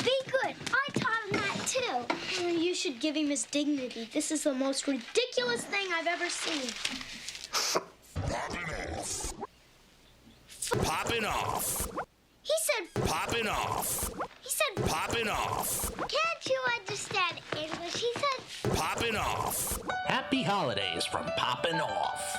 Be good. I taught him that too. You should give him his dignity. This is the most ridiculous thing I've ever seen. Poppin' off. He said, Poppin' off. he said, Poppin' off. can't you understand English? He said, Poppin' off. Happy holidays from Poppin' Off.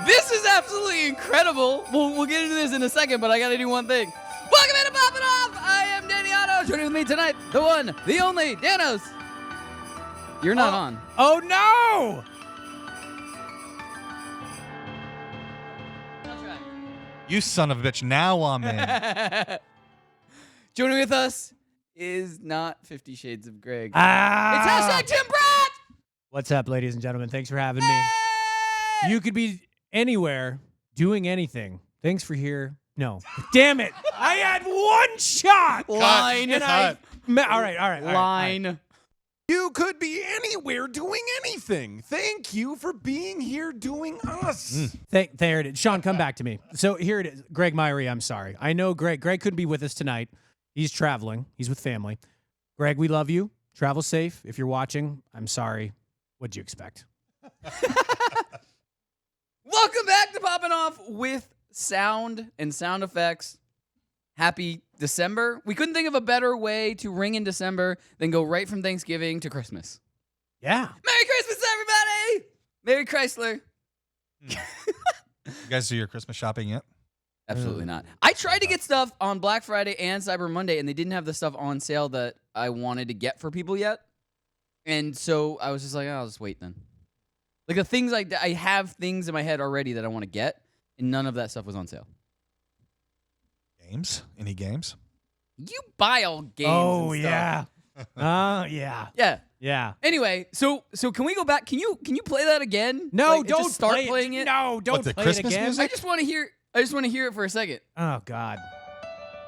This is absolutely incredible. We'll get into this in a second, but I gotta do one thing. Welcome into Poppin' Off. I am Danos. Joining with me tonight, the one, the only, Danos. You're not on. Oh, no! You son of a bitch, now I'm in. Joining with us is not 50 Shades of Greg. Ah! It's #Tim Pratt. What's up, ladies and gentlemen? Thanks for having me. You could be anywhere doing anything. Thanks for here. No. Damn it. I had one shot. Line. And all right. Line. You could be anywhere doing anything. Thank you for being here doing us. There it is. Sean, come back to me. So here it is. Greg Myrie, I'm sorry. I know Greg couldn't be with us tonight. He's traveling. He's with family. Greg, we love you. Travel safe. If you're watching, I'm sorry. What'd you expect? Welcome back to Poppin' Off with sound and sound effects. Happy December. We couldn't think of a better way to ring in December than go right from Thanksgiving to Christmas. Yeah. Merry Christmas, everybody! Merry Chrysler. You guys do your Christmas shopping yet? Absolutely not. I tried to get stuff on Black Friday and Cyber Monday, and they didn't have the stuff on sale that I wanted to get for people yet. And so I was just like, oh, I'll just wait then. Like the things I have things in my head already that I want to get, and none of that stuff was on sale. Games? Any games? You buy all games. Oh, and yeah. stuff. Yeah. Yeah. Anyway, so can we go back? Can you play that again? No, Like, don't just start play playing it. No, don't the play Christmas it again. music? I just want to hear it for a second. Oh, God.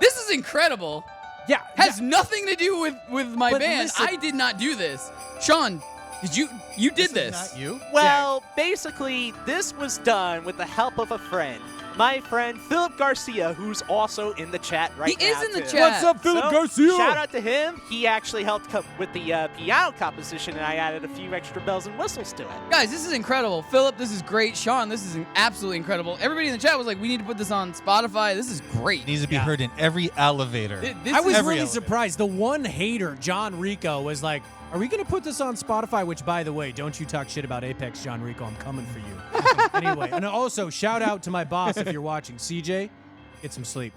This is incredible. Yeah. Has nothing to do with my But band. listen- I did not do this. Sean, did you did this? Not you? Well, basically, this was done with the help of a friend. My friend, Philip Garcia, who's also in the chat right now. He is in the too. chat. What's up, Philip So, Garcia? Shout out to him. He actually helped come with the piano composition, and I added a few extra bells and whistles to it. Guys, this is incredible. Philip, this is great. Sean, this is absolutely incredible. Everybody in the chat was like, we need to put this on Spotify. This is great. It needs to be heard in every elevator. I was Every really element. surprised. The one hater, John Rico, was like, are we going to put this on Spotify? Which, by the way, don't you talk shit about Apex, John Rico. I'm coming for you. Anyway, and also, shout out to my boss if you're watching. CJ, get some sleep.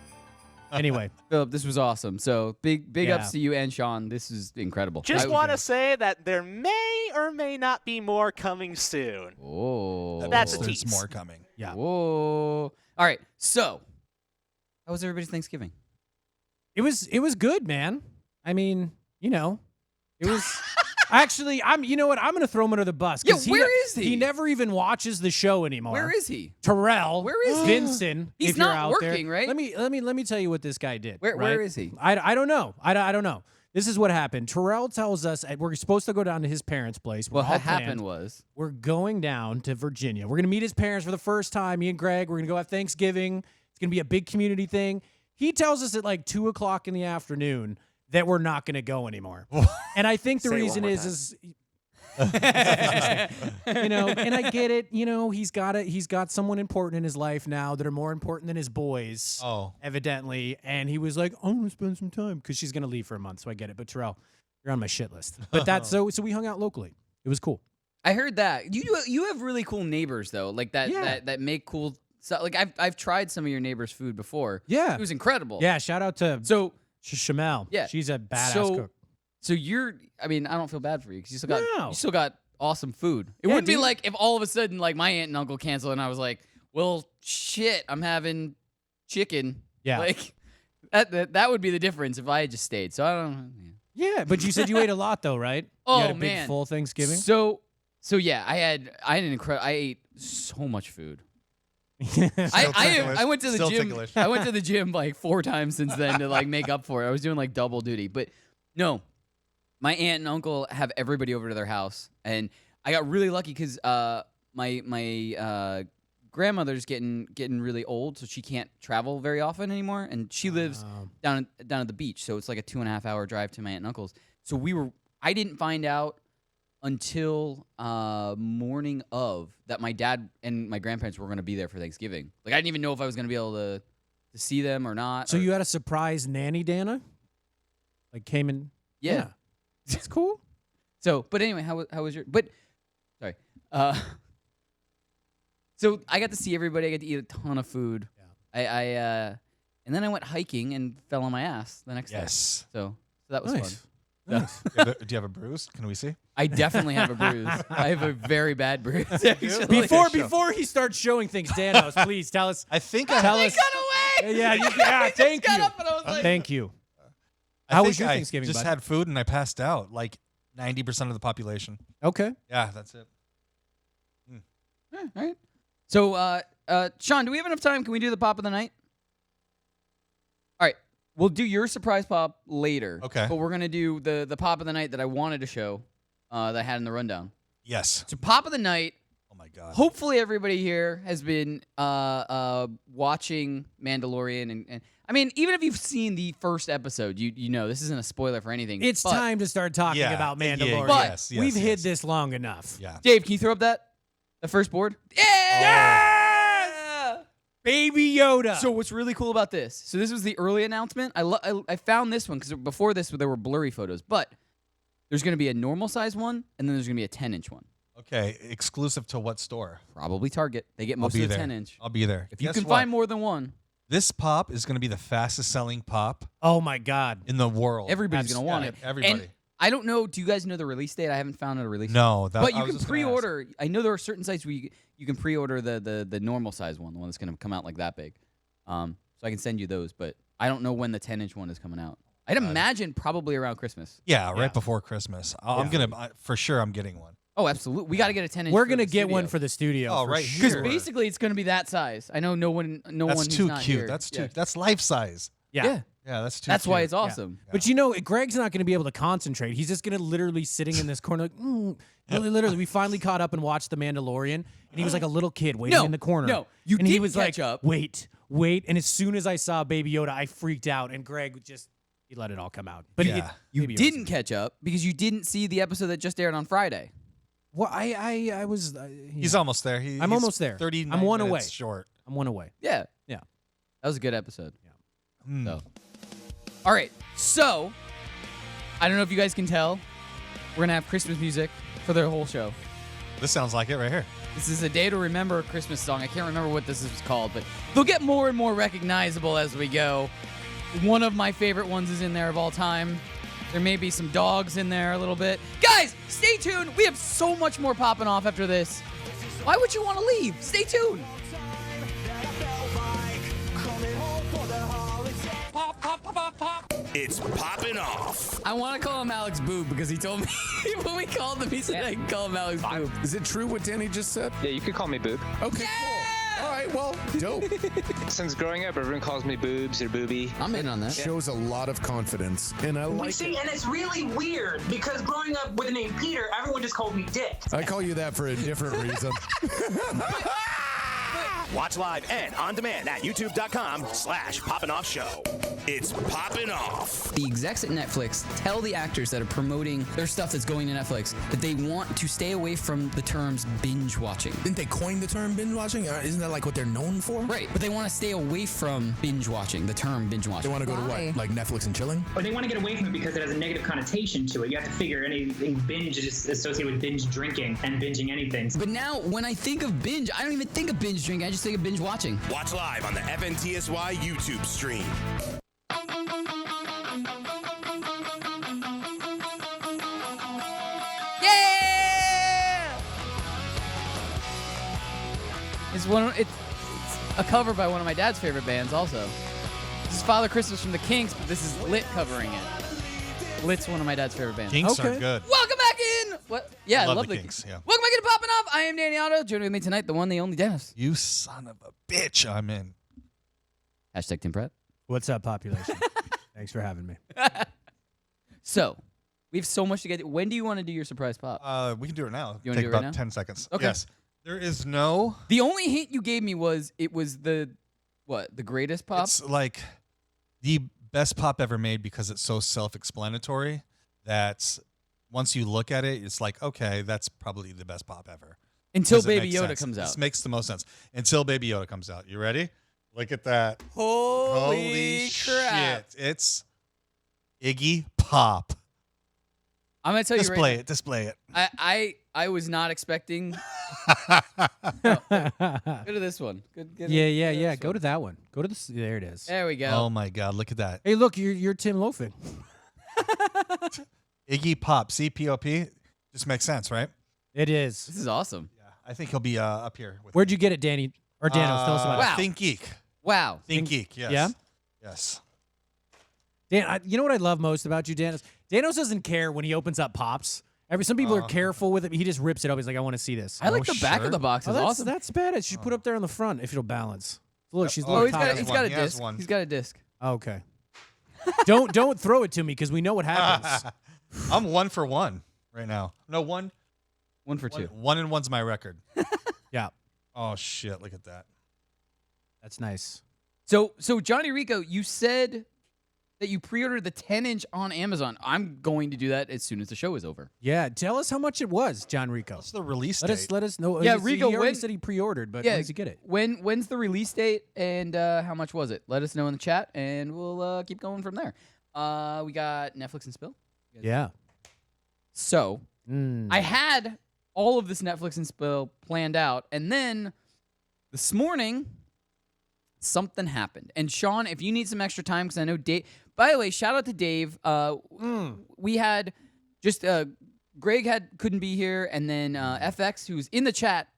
Anyway. Philip, this was awesome. So big Yeah. ups to you and Sean. This is incredible. Just want to say that there may or may not be more coming soon. Oh. That's a There's tease. more coming. Yeah. Whoa. All right. So, how was everybody's Thanksgiving? It was good, man. I mean, you know, it was actually. You know what? I'm gonna throw him under the bus. Yeah, 'cause where is he? He never even watches the show anymore. Where is he? Terrell? Where is he? Vincent? He's if you're not out working, there. right? Let me tell you what this guy did. Where right? is he? I don't know. I don't know. This is what happened. Terrell tells us we're supposed to go down to his parents' place. What all happened planned. was We're going down to Virginia. We're going to meet his parents for the first time. Me and Greg, we're going to go have Thanksgiving. It's going to be a big community thing. He tells us at like 2 o'clock in the afternoon that we're not going to go anymore. And I think the Say it reason one more is you know, and I get it. You know, he's got someone important in his life now that are more important than his boys. Oh. Evidently. And he was like, I'm going to spend some time because she's going to leave for a month. So I get it. But Terrell, you're on my shit list. But that's so we hung out locally. It was cool. I heard that you have really cool neighbors though, like that Yeah. that make cool stuff. Like I've tried some of your neighbors' food before. Yeah. It was incredible. Yeah. Shout out to So Shamel. Yeah. She's a badass cook. So I don't feel bad for you because you No. still got awesome food. It Yeah, wouldn't be dude. like if all of a sudden like my aunt and uncle canceled and I was like, well, shit, I'm having chicken. Yeah. Like that would be the difference if I had just stayed. So I don't know. Yeah, but you said you ate a lot though, right? Oh, you had a big man. full Thanksgiving. So yeah, I ate so much food. I went to the Still gym. ticklish. I went to the gym like 4 times since then to like make up for it. I was doing like double duty. But no, my aunt and uncle have everybody over to their house, and I got really lucky because my grandmother's getting really old, so she can't travel very often anymore, and she lives down at the beach, so it's like a 2.5 hour drive to my aunt and uncle's. So I didn't find out until morning of that my dad and my grandparents were going to be there for Thanksgiving. Like I didn't even know if I was going to be able to see them or not. So you had a surprise nanny, Dana? Like came in? Yeah. That's cool. So, but anyway, how was your? But sorry. So I got to see everybody. I got to eat a ton of food. Yeah. And then I went hiking and fell on my ass the next day. So that was fun. Nice. Do you have a bruise? Can we see? I definitely have a bruise. I have a very bad bruise. Actually. Before he starts showing things, Danos, please tell us. I think tell us. Got away. Yeah. Thank you. Up and I was like, Thank you. How was your Thanksgiving, just bud? had food and I passed out. Like 90% of the population. Okay. Yeah, that's it. All right. So, Sean, do we have enough time? Can we do the pop of the night? All right. We'll do your surprise pop later. Okay. But we're going to do the pop of the night that I wanted to show that I had in the rundown. Yes. So, pop of the night. Oh, my God. Hopefully, everybody here has been watching Mandalorian. And I mean, even if you've seen the first episode, you know this isn't a spoiler for anything. It's time to start talking about Mandalorian. But yes, we've hid this long enough. Yeah. Dave, can you throw up the first board? Yeah! Baby Yoda. So what's really cool about this? So this was the early announcement. I found this one because before this there were blurry photos, but there's going to be a normal size one, and then there's going to be a 10-inch one. Okay, exclusive to what store? Probably Target. They get I'll most be of the there. 10-inch. I'll be there. If you Guess can what? find more than one, This pop is going to be the fastest selling pop Oh my God. in the world. everybody's going to want it. Everybody. And I don't know. Do you guys know the release date? I haven't found a release date. No, But I you was can just gonna ask. pre-order. I know there are certain sites where you can pre-order the normal size one, the one that's going to come out like that big. So I can send you those, but I don't know when the 10-inch one is coming out. I'd imagine probably around Christmas. Yeah, right before Christmas. I'm gonna for sure. I'm getting one. Oh, absolutely. We got to get a 10-inch. We're gonna get one for the studio. Oh, for right sure. because basically it's going to be that size. I know no one. That's who's too not cute. here. That's too. Yeah. That's life size. Yeah. Yeah, that's too. That's why cute. it's awesome. But you know, Greg's not going to be able to concentrate. He's just going to literally sitting in this corner like, literally, we finally caught up and watched The Mandalorian, and he was like a little kid waiting in the corner. No, you and he didn't was catch like, up. wait. And as soon as I saw Baby Yoda, I freaked out, and Greg he let it all come out. But Yeah. You Baby Yoda's didn't catch up because you didn't see the episode that just aired on Friday. Well, I was. He's almost there. I'm he's almost there. 39 I'm one minutes away. short. I'm one away. Yeah. Yeah. That was a good episode. Mm. So. All right. So, I don't know if you guys can tell. We're going to have Christmas music for the whole show. This sounds like it right here. This is a Day to Remember Christmas song. I can't remember what this is called, but they'll get more and more recognizable as we go. One of my favorite ones is in there of all time. There may be some dogs in there a little bit. Guys, stay tuned. We have so much more popping off after this. Why would you want to leave? Stay tuned. It's popping off. I want to call him Alex Boob because he told me when we called him, he said I can call him Alex Boob. Is it true what Danny just said? Yeah, you could call me Boob. Okay, cool. All right, well, dope. Since growing up, everyone calls me Boobs or Booby. I'm in on that. Shows a lot of confidence, and I like See, it. and it's really weird because growing up with the name Peter, everyone just called me Dick. I call you that for a different reason. Watch live and on demand at youtube.com/poppinoffshow. It's popping off. The execs at Netflix tell the actors that are promoting their stuff that's going to Netflix that they want to stay away from the terms binge watching. Didn't they coin the term binge watching? Isn't that like what they're known for? Right, but they want to stay away from binge watching, the term binge They watching. want to go to what? Like Netflix and chilling? But they want to get away from it because it has a negative connotation to it. You have to figure anything binge is associated with binge drinking and binging anything. But now, when I think of binge, I don't even think of binge drinking, I just think of binge watching. Watch live on the FNTSY YouTube stream. Yeah! It's a cover by one of my dad's favorite bands also. This is Father Christmas from the Kinks, but this is Lit covering it. Lit's one of my dad's favorite bands. Kinks are good. Welcome back in! What? Yeah, I love the Kinks. Yeah. Welcome back into Poppin' Off. I am Danny Otto. Joining with me tonight, the one, the only Danos. You son of a bitch! I'm in. Hashtag Tim Pratt. What's up, population? Thanks for having me. So, we have so much to get to. When do you want to do your surprise pop? We can do it now. You wanna Take do it right about now? 10 seconds. Okay. Yes. There is no. The only hint you gave me was it was the greatest pop? It's like the best pop ever made because it's so self-explanatory that once you look at it, it's like, okay, that's probably the best pop ever. Until 'Cause it Baby makes Yoda sense. comes out. This makes the most sense. Until Baby Yoda comes out. You ready? Look at that. Holy crap. Shit. It's Iggy Pop. I'm gonna tell you Display right it. Display it. I was not expecting. Go to this one. Yeah. Go to that one. Go to this. There it is. There we go. Oh my God! Look at that. Hey, look, you're Tim Loafing. Iggy Pop. CPOP. Just makes sense, right? It is. This is awesome. Yeah, I think he'll be up here. With Where'd you get it, Danny? Or Danos? Tell us about Wow. it. Think Geek. Wow. Think Geek. Yes. Yeah? Yes. Dan, you know what I love most about you, Danos? Danos doesn't care when he opens up pops. Some people are careful with it. He just rips it up. He's like, I want to see this. I like the back of the box. It's awesome. That's bad. You should put up there on the front if it'll balance. Look, she's Oh, looking he's got a He has disc. one. He's got a disc. Okay. Don't throw it to me because we know what happens. I'm 1 for 1 right now. No, 1 for 2. 1 and 1's my record. Yeah. Oh shit! Look at that. That's nice. So Johnny Rico, you said that you pre-ordered the 10-inch on Amazon. I'm going to do that as soon as the show is over. Yeah. Tell us how much it was, John Rico. What's the release Let date? us know. Yeah, He Rico, already when- said he pre-ordered, but Yeah, when does he get it? When's the release date and how much was it? Let us know in the chat, and we'll keep going from there. We got Netflix and Spill. Yeah. So I had all of this Netflix and Spill planned out, and then this morning something happened. And Sean, if you need some extra time, because I know Dave. By the way, shout out to Dave. We had just Greg couldn't be here, and then FX, who's in the chat,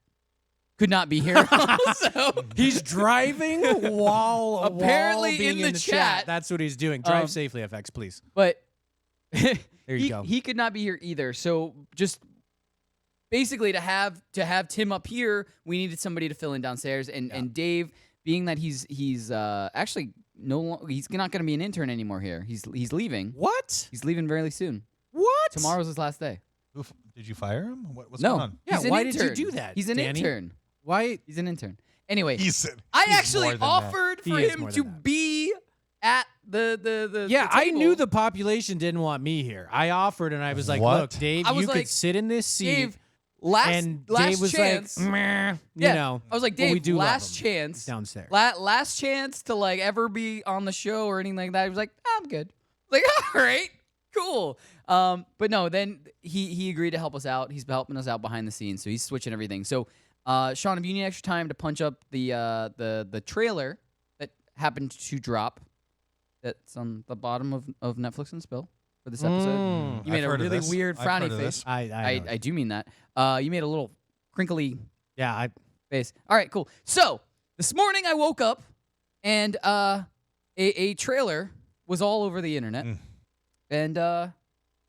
could not be here. Also, he's driving while apparently being in the chat. That's what he's doing. Drive safely, FX, please. But there you go. He could not be here either. So just basically to have Tim up here, we needed somebody to fill in downstairs. And Dave, being that he's actually he's not going to be an intern anymore here. He's leaving. What? He's leaving very soon. What? Tomorrow's his last day. Did you fire him? What's No. going on? Yeah, He's an why intern. did you do that, He's an Danny? intern. Why? He's an intern. Anyway, He's I more actually than that. offered He for is him more to than that. be at the Yeah, the I table. knew the population didn't want me here. I offered, and I was like, What? look, Dave, I was you like, could sit in this seat. Dave, last and last Dave was chance. like, meh, you Yeah, know. I was like, well, we Dave, do love last him. chance He's downstairs. last chance to like ever be on the show or anything like that. He was like, I'm good. I was like, all right, cool. But no, then he agreed to help us out. He's helping us out behind the scenes, so he's switching everything. So, Sean, if you need extra time to punch up the trailer that happened to drop, that's on the bottom of Netflix and Spill for this episode. You made I've a heard of really this. weird I've frowny heard of face. this. I do mean that. You made a little crinkly yeah, face. All right, cool. So this morning I woke up and a trailer was all over the internet, and the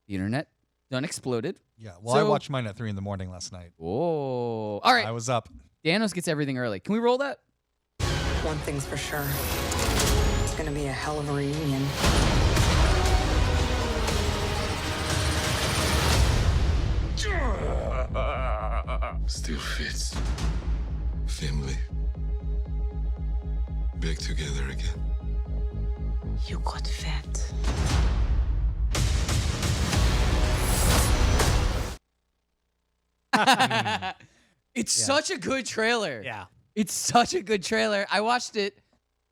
internet done exploded. Yeah. Well, I watched mine at 3 in the morning last night. Oh, all right. I was up. Danos gets everything early. Can we roll that? One thing's for sure. It's gonna be a hell of a reunion. Still fits. Family. Back together again. You got fat. It's such a good trailer. Yeah. It's such a good trailer. I watched it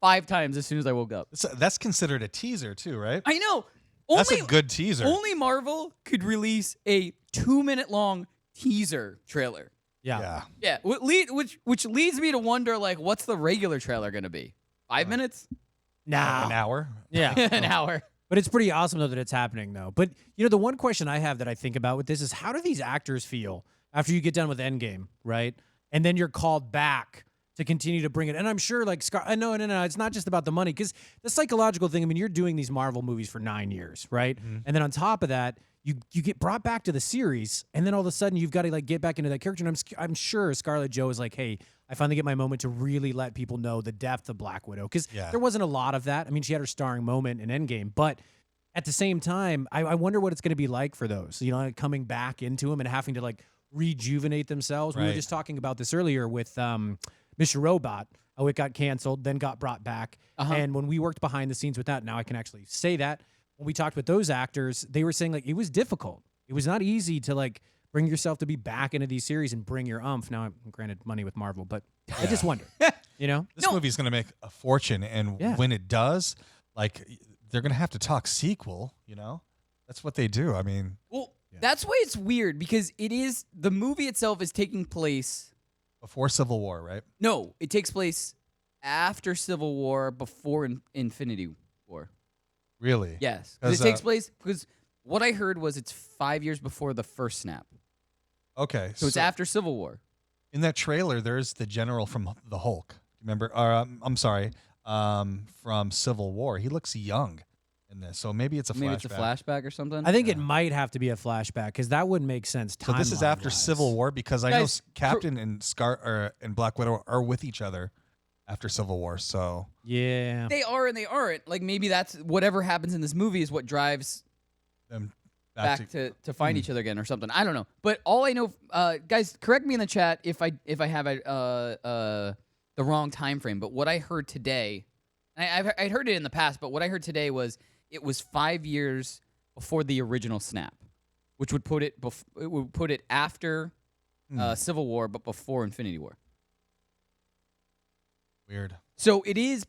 5 times as soon as I woke up. That's considered a teaser too, right? I know. That's a good teaser. Only Marvel could release a 2-minute long teaser trailer. Yeah. Yeah, which leads me to wonder, like, what's the regular trailer going to be? 5 minutes? Nah. An hour. Yeah. An hour. But it's pretty awesome, though, that it's happening, though. But, you know, the one question I have that I think about with this is how do these actors feel after you get done with Endgame, right? And then you're called back to continue to bring it. And I'm sure, like, no, it's not just about the money. Because the psychological thing, I mean, you're doing these Marvel movies for 9 years, right? And then on top of that, you get brought back to the series, and then all of a sudden you've got to like get back into that character. And I'm sure Scarlett Jo is like, hey, I finally get my moment to really let people know the depth of Black Widow, because there wasn't a lot of that. I mean, she had her starring moment in Endgame, but at the same time, I wonder what it's going to be like for those, you know, like coming back into them and having to like rejuvenate themselves. We were Right. just talking about this earlier with Mr. Robot. Oh, it got canceled, then got brought back. And when we worked behind the scenes with that, now I can actually say that. When we talked with those actors, they were saying like it was difficult. It was not easy to like bring yourself to be back into these series and bring your umph. Now, I'm granted money with Marvel, but I just wonder, you know? This movie's going to make a fortune, and when it does, like, they're going to have to talk sequel, you know? That's what they do. I mean... Well, that's why it's weird, because the movie itself is taking place... Before Civil War, right? No, it takes place after Civil War, before Infinity War. Really? Yes. It takes place... Because what I heard was it's 5 years before the first snap. Okay. So it's after Civil War. In that trailer, there's the general from the Hulk. Remember? I'm sorry. From Civil War. He looks young in this, so maybe it's a flashback. Maybe it's a flashback or something. I think it might have to be a flashback because that wouldn't make sense. So this is after timeline-wise. Civil War because I know Captain and and Black Widow are with each other after Civil War. So yeah, they are and they aren't. Like maybe that's whatever happens in this movie is what drives them back to find each other again or something. I don't know. But all I know, guys, correct me in the chat if I have the wrong time frame. But what I heard today, I'd heard it in the past, but what I heard today was it was 5 years before the original snap, which would put it after Civil War, but before Infinity War. Weird. So it is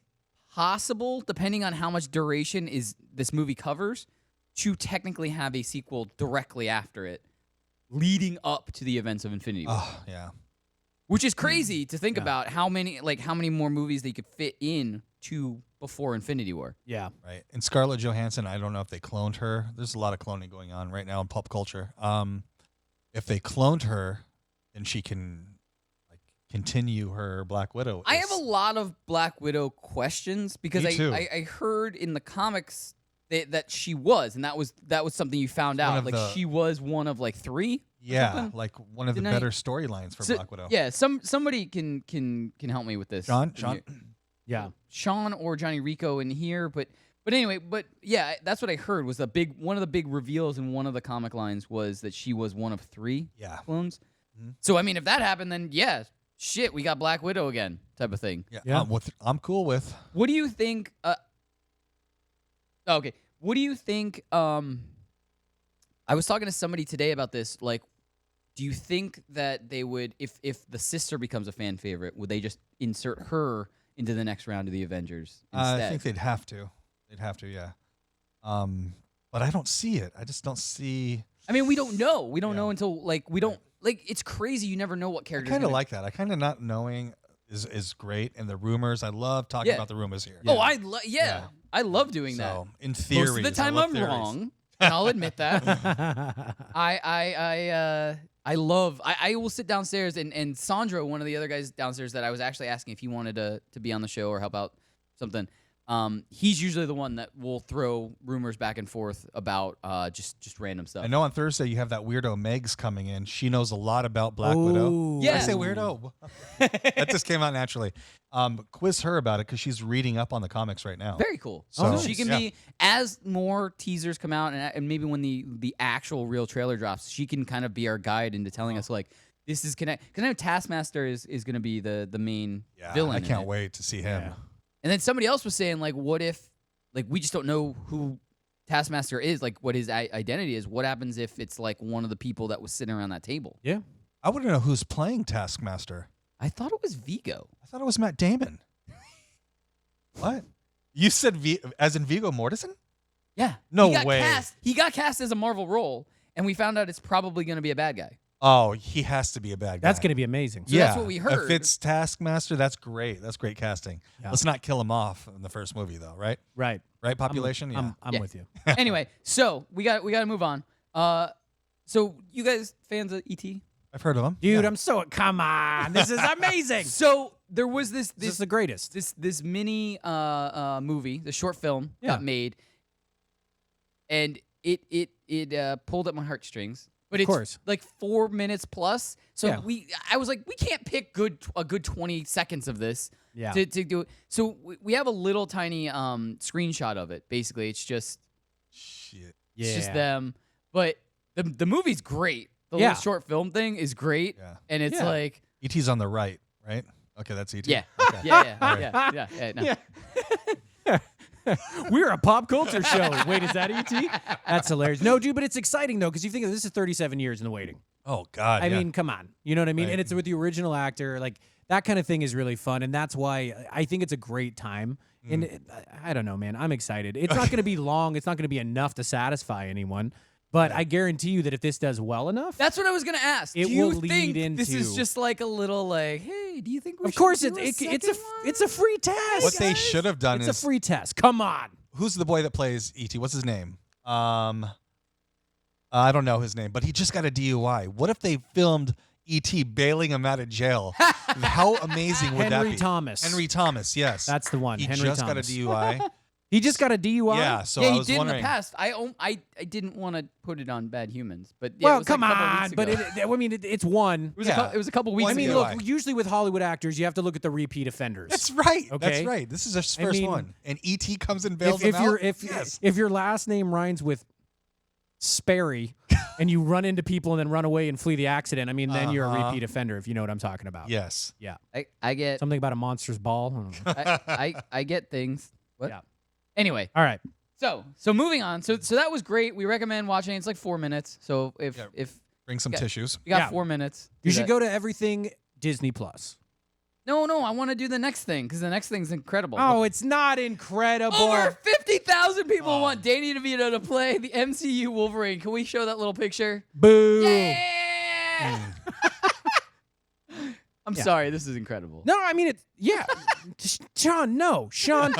possible, depending on how much duration this movie covers, to technically have a sequel directly after it, leading up to the events of Infinity War. Oh, yeah. Which is crazy to think about how many more movies they could fit in to before Infinity War. Yeah. Right. And Scarlett Johansson, I don't know if they cloned her. There's a lot of cloning going on right now in pop culture. If they cloned her, then she can continue her Black Widow. I have a lot of Black Widow questions because I heard in the comics that she was, and that was something you found out. Like she was one of like 3. Yeah, like one of the better storylines for Black Widow. Yeah, somebody can help me with this. Sean? Yeah. Sean or Johnny Rico in here, but anyway, yeah, that's what I heard was one of the big reveals in one of the comic lines was that she was one of 3 clones. Mm-hmm. So I mean, if that happened, then yeah, shit, we got Black Widow again, type of thing. Yeah. I'm cool with. What do you think? Okay, what do you think? I was talking to somebody today about this. Like, do you think that they would, if the sister becomes a fan favorite, would they just insert her into the next round of the Avengers instead? I think they'd have to. They'd have to, yeah. But I don't see it. I just don't see. I mean, we don't know. We don't know until we don't it's crazy. You never know what character. I kind of like that. I kind of not knowing is great, and the rumors. I love talking about the rumors here. Oh, I love doing that. So in theory, most of the time I'm wrong, and I'll admit that. I will sit downstairs and Sandro, one of the other guys downstairs that I was actually asking if he wanted to be on the show or help out something. He's usually the one that will throw rumors back and forth about just random stuff. I know on Thursday you have that weirdo Megs coming in. She knows a lot about Black Widow. Yeah. Did I say weirdo? That just came out naturally. Quiz her about it because she's reading up on the comics right now. Very cool. So she can be, as more teasers come out and maybe when the actual real trailer drops, she can kind of be our guide into telling us like, this is connect. Because I know Taskmaster is going to be the main villain. I can't wait to see him. Yeah. And then somebody else was saying, like, what if, like, we just don't know who Taskmaster is, like, what his identity is. What happens if it's, like, one of the people that was sitting around that table? Yeah. I want to know who's playing Taskmaster. I thought it was Vigo. I thought it was Matt Damon. What? You said as in Viggo Mortensen? Yeah. No way. He got cast as a Marvel role, and we found out it's probably going to be a bad guy. Oh, he has to be a bad guy. That's going to be amazing. So that's what we heard. If it's Taskmaster, that's great. That's great casting. Yeah. Let's not kill him off in the first movie, though, right? Right. Right, population? I'm with you. Anyway, so we got to move on. So you guys fans of E.T.? I've heard of him. Dude, I'm so... Come on. This is amazing. So there was this is the greatest. This mini movie, the short film got made, and it pulled at my heartstrings. But it's like 4 minutes plus. So I was like, we can't pick a good 20 seconds of this to do it. So we have a little tiny screenshot of it. Basically, it's just shit. It's just them. But the movie's great. The Yeah. little short film thing is great, and it's Yeah. like E.T.'s on the right, right? Okay, that's E.T. yeah, Okay. yeah, All right. yeah, no. We're a pop culture show. Wait, is that E.T.? That's hilarious. No, dude, but it's exciting though because you think of this is 37 years in the waiting. Oh God. I yeah. mean, come on. You know what I mean? Right. And it's with the original actor. Like that kind of thing is really fun, and that's why I think it's a great time. And I don't know, man. I'm excited. It's not going to be long. It's not going to be enough to satisfy anyone. But I guarantee you that if this does well enough, That's what I was gonna ask. It do you will lead think this is into- just like a little like, hey, do you think we of should course do it's a free test. What they should have done It's a is free test. Come on. who's the boy that plays E.T.? What's his name? I don't know his name, but he just got a DUI. What if they filmed E.T. bailing him out of jail? How amazing would that be? Henry Thomas. Henry Thomas, yes. That's the one. He Henry just Thomas. got a DUI. He just got a DUI. Yeah, so yeah, I he was did in wondering. the past. I didn't want to put it on Bad Humans, but yeah, it Well, was come like a couple on, weeks but ago. it's one. It was, Yeah. it was a couple weeks I mean, ago. look, usually with Hollywood actors, you have to look at the repeat offenders. That's right. Okay? That's right. This is his I first mean, one, and E.T. comes and bails if him you're out. if if your last name rhymes with Sperry and you run into people and then run away and flee the accident, I mean, then you're a Uh-huh. repeat offender. If you know what I'm talking about. Yes. Yeah. I get Something about a monster's ball. I don't know. I get things. What? Yeah. Anyway, All right. so moving on. So that was great. We recommend watching. It's like 4 minutes. So if Bring some Yeah. tissues. you got Yeah. 4 minutes, You do should that. go to everything Disney Plus. No, I want to do the next thing because the next thing's incredible. Oh, it's not incredible. Over 50,000 people want Danny DeVito to play the MCU Wolverine. Can we show that little picture? Boo. Yeah! I'm Yeah. sorry. This is incredible. No, I mean it's Sean. No, Sean,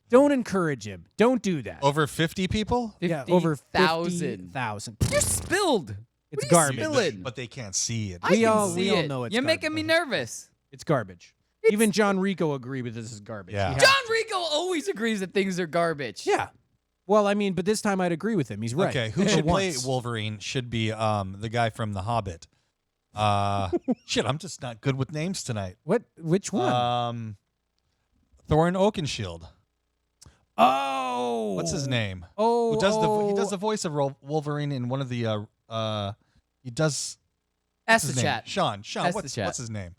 don't encourage him. Don't do that. Over 50 people? Yeah, over 50,000. 50,000. You're spilled. It's What are you garbage. spilling? But they can't see it. I We can all- see we all it. know it's You're making me nervous. It's garbage. Even John Rico agreed with this is garbage. Yeah. He has John Rico always agrees that things are garbage. Yeah. Well, I mean, but this time I'd agree with him. He's right. Okay, who For should play once. Wolverine should be the guy from The Hobbit. Shit, I'm just not good with names tonight. What? Which one? Thorin Oakenshield. Oh. What's his name? Oh, Who does he does the voice of Wolverine in one of the he does Ask what's his the name? chat. Sean, Ask the what's chat. his name?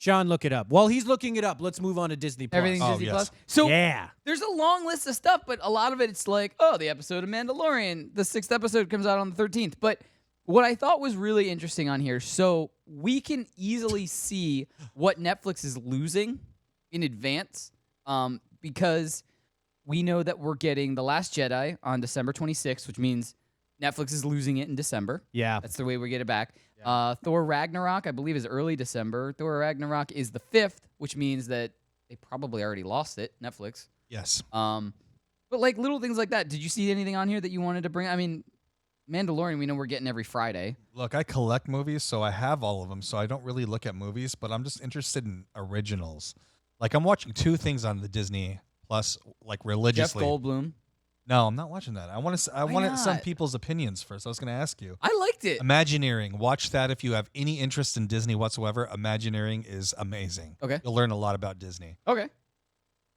Sean, look it up. While he's looking it up, let's move on to Disney Plus. Everything's Oh, Disney yes. Plus. So Yeah. there's a long list of stuff, but a lot of it, it's like, oh, the episode of Mandalorian, the 6th episode comes out on the 13th. But what I thought was really interesting on here, so we can easily see what Netflix is losing in advance, because we know that we're getting The Last Jedi on December 26th, which means Netflix is losing it in December. Yeah. That's the way we get it back. Thor Ragnarok, I believe, is early December. Thor Ragnarok is the 5th, which means that they probably already lost it, Netflix. Yes. But like little things like that. Did you see anything on here that you wanted to bring? I mean, Mandalorian, we know we're getting every Friday. Look, I collect movies, so I have all of them. So I don't really look at movies, but I'm just interested in originals. Like I'm watching 2 things on the Disney Plus, like Jeff religiously. Goldblum. No, I'm not watching that. I want to. I Why wanted some not? people's opinions first. I was going to ask you. I liked it. Imagineering. Watch that if you have any interest in Disney whatsoever. Imagineering is amazing. Okay. You'll learn a lot about Disney. Okay.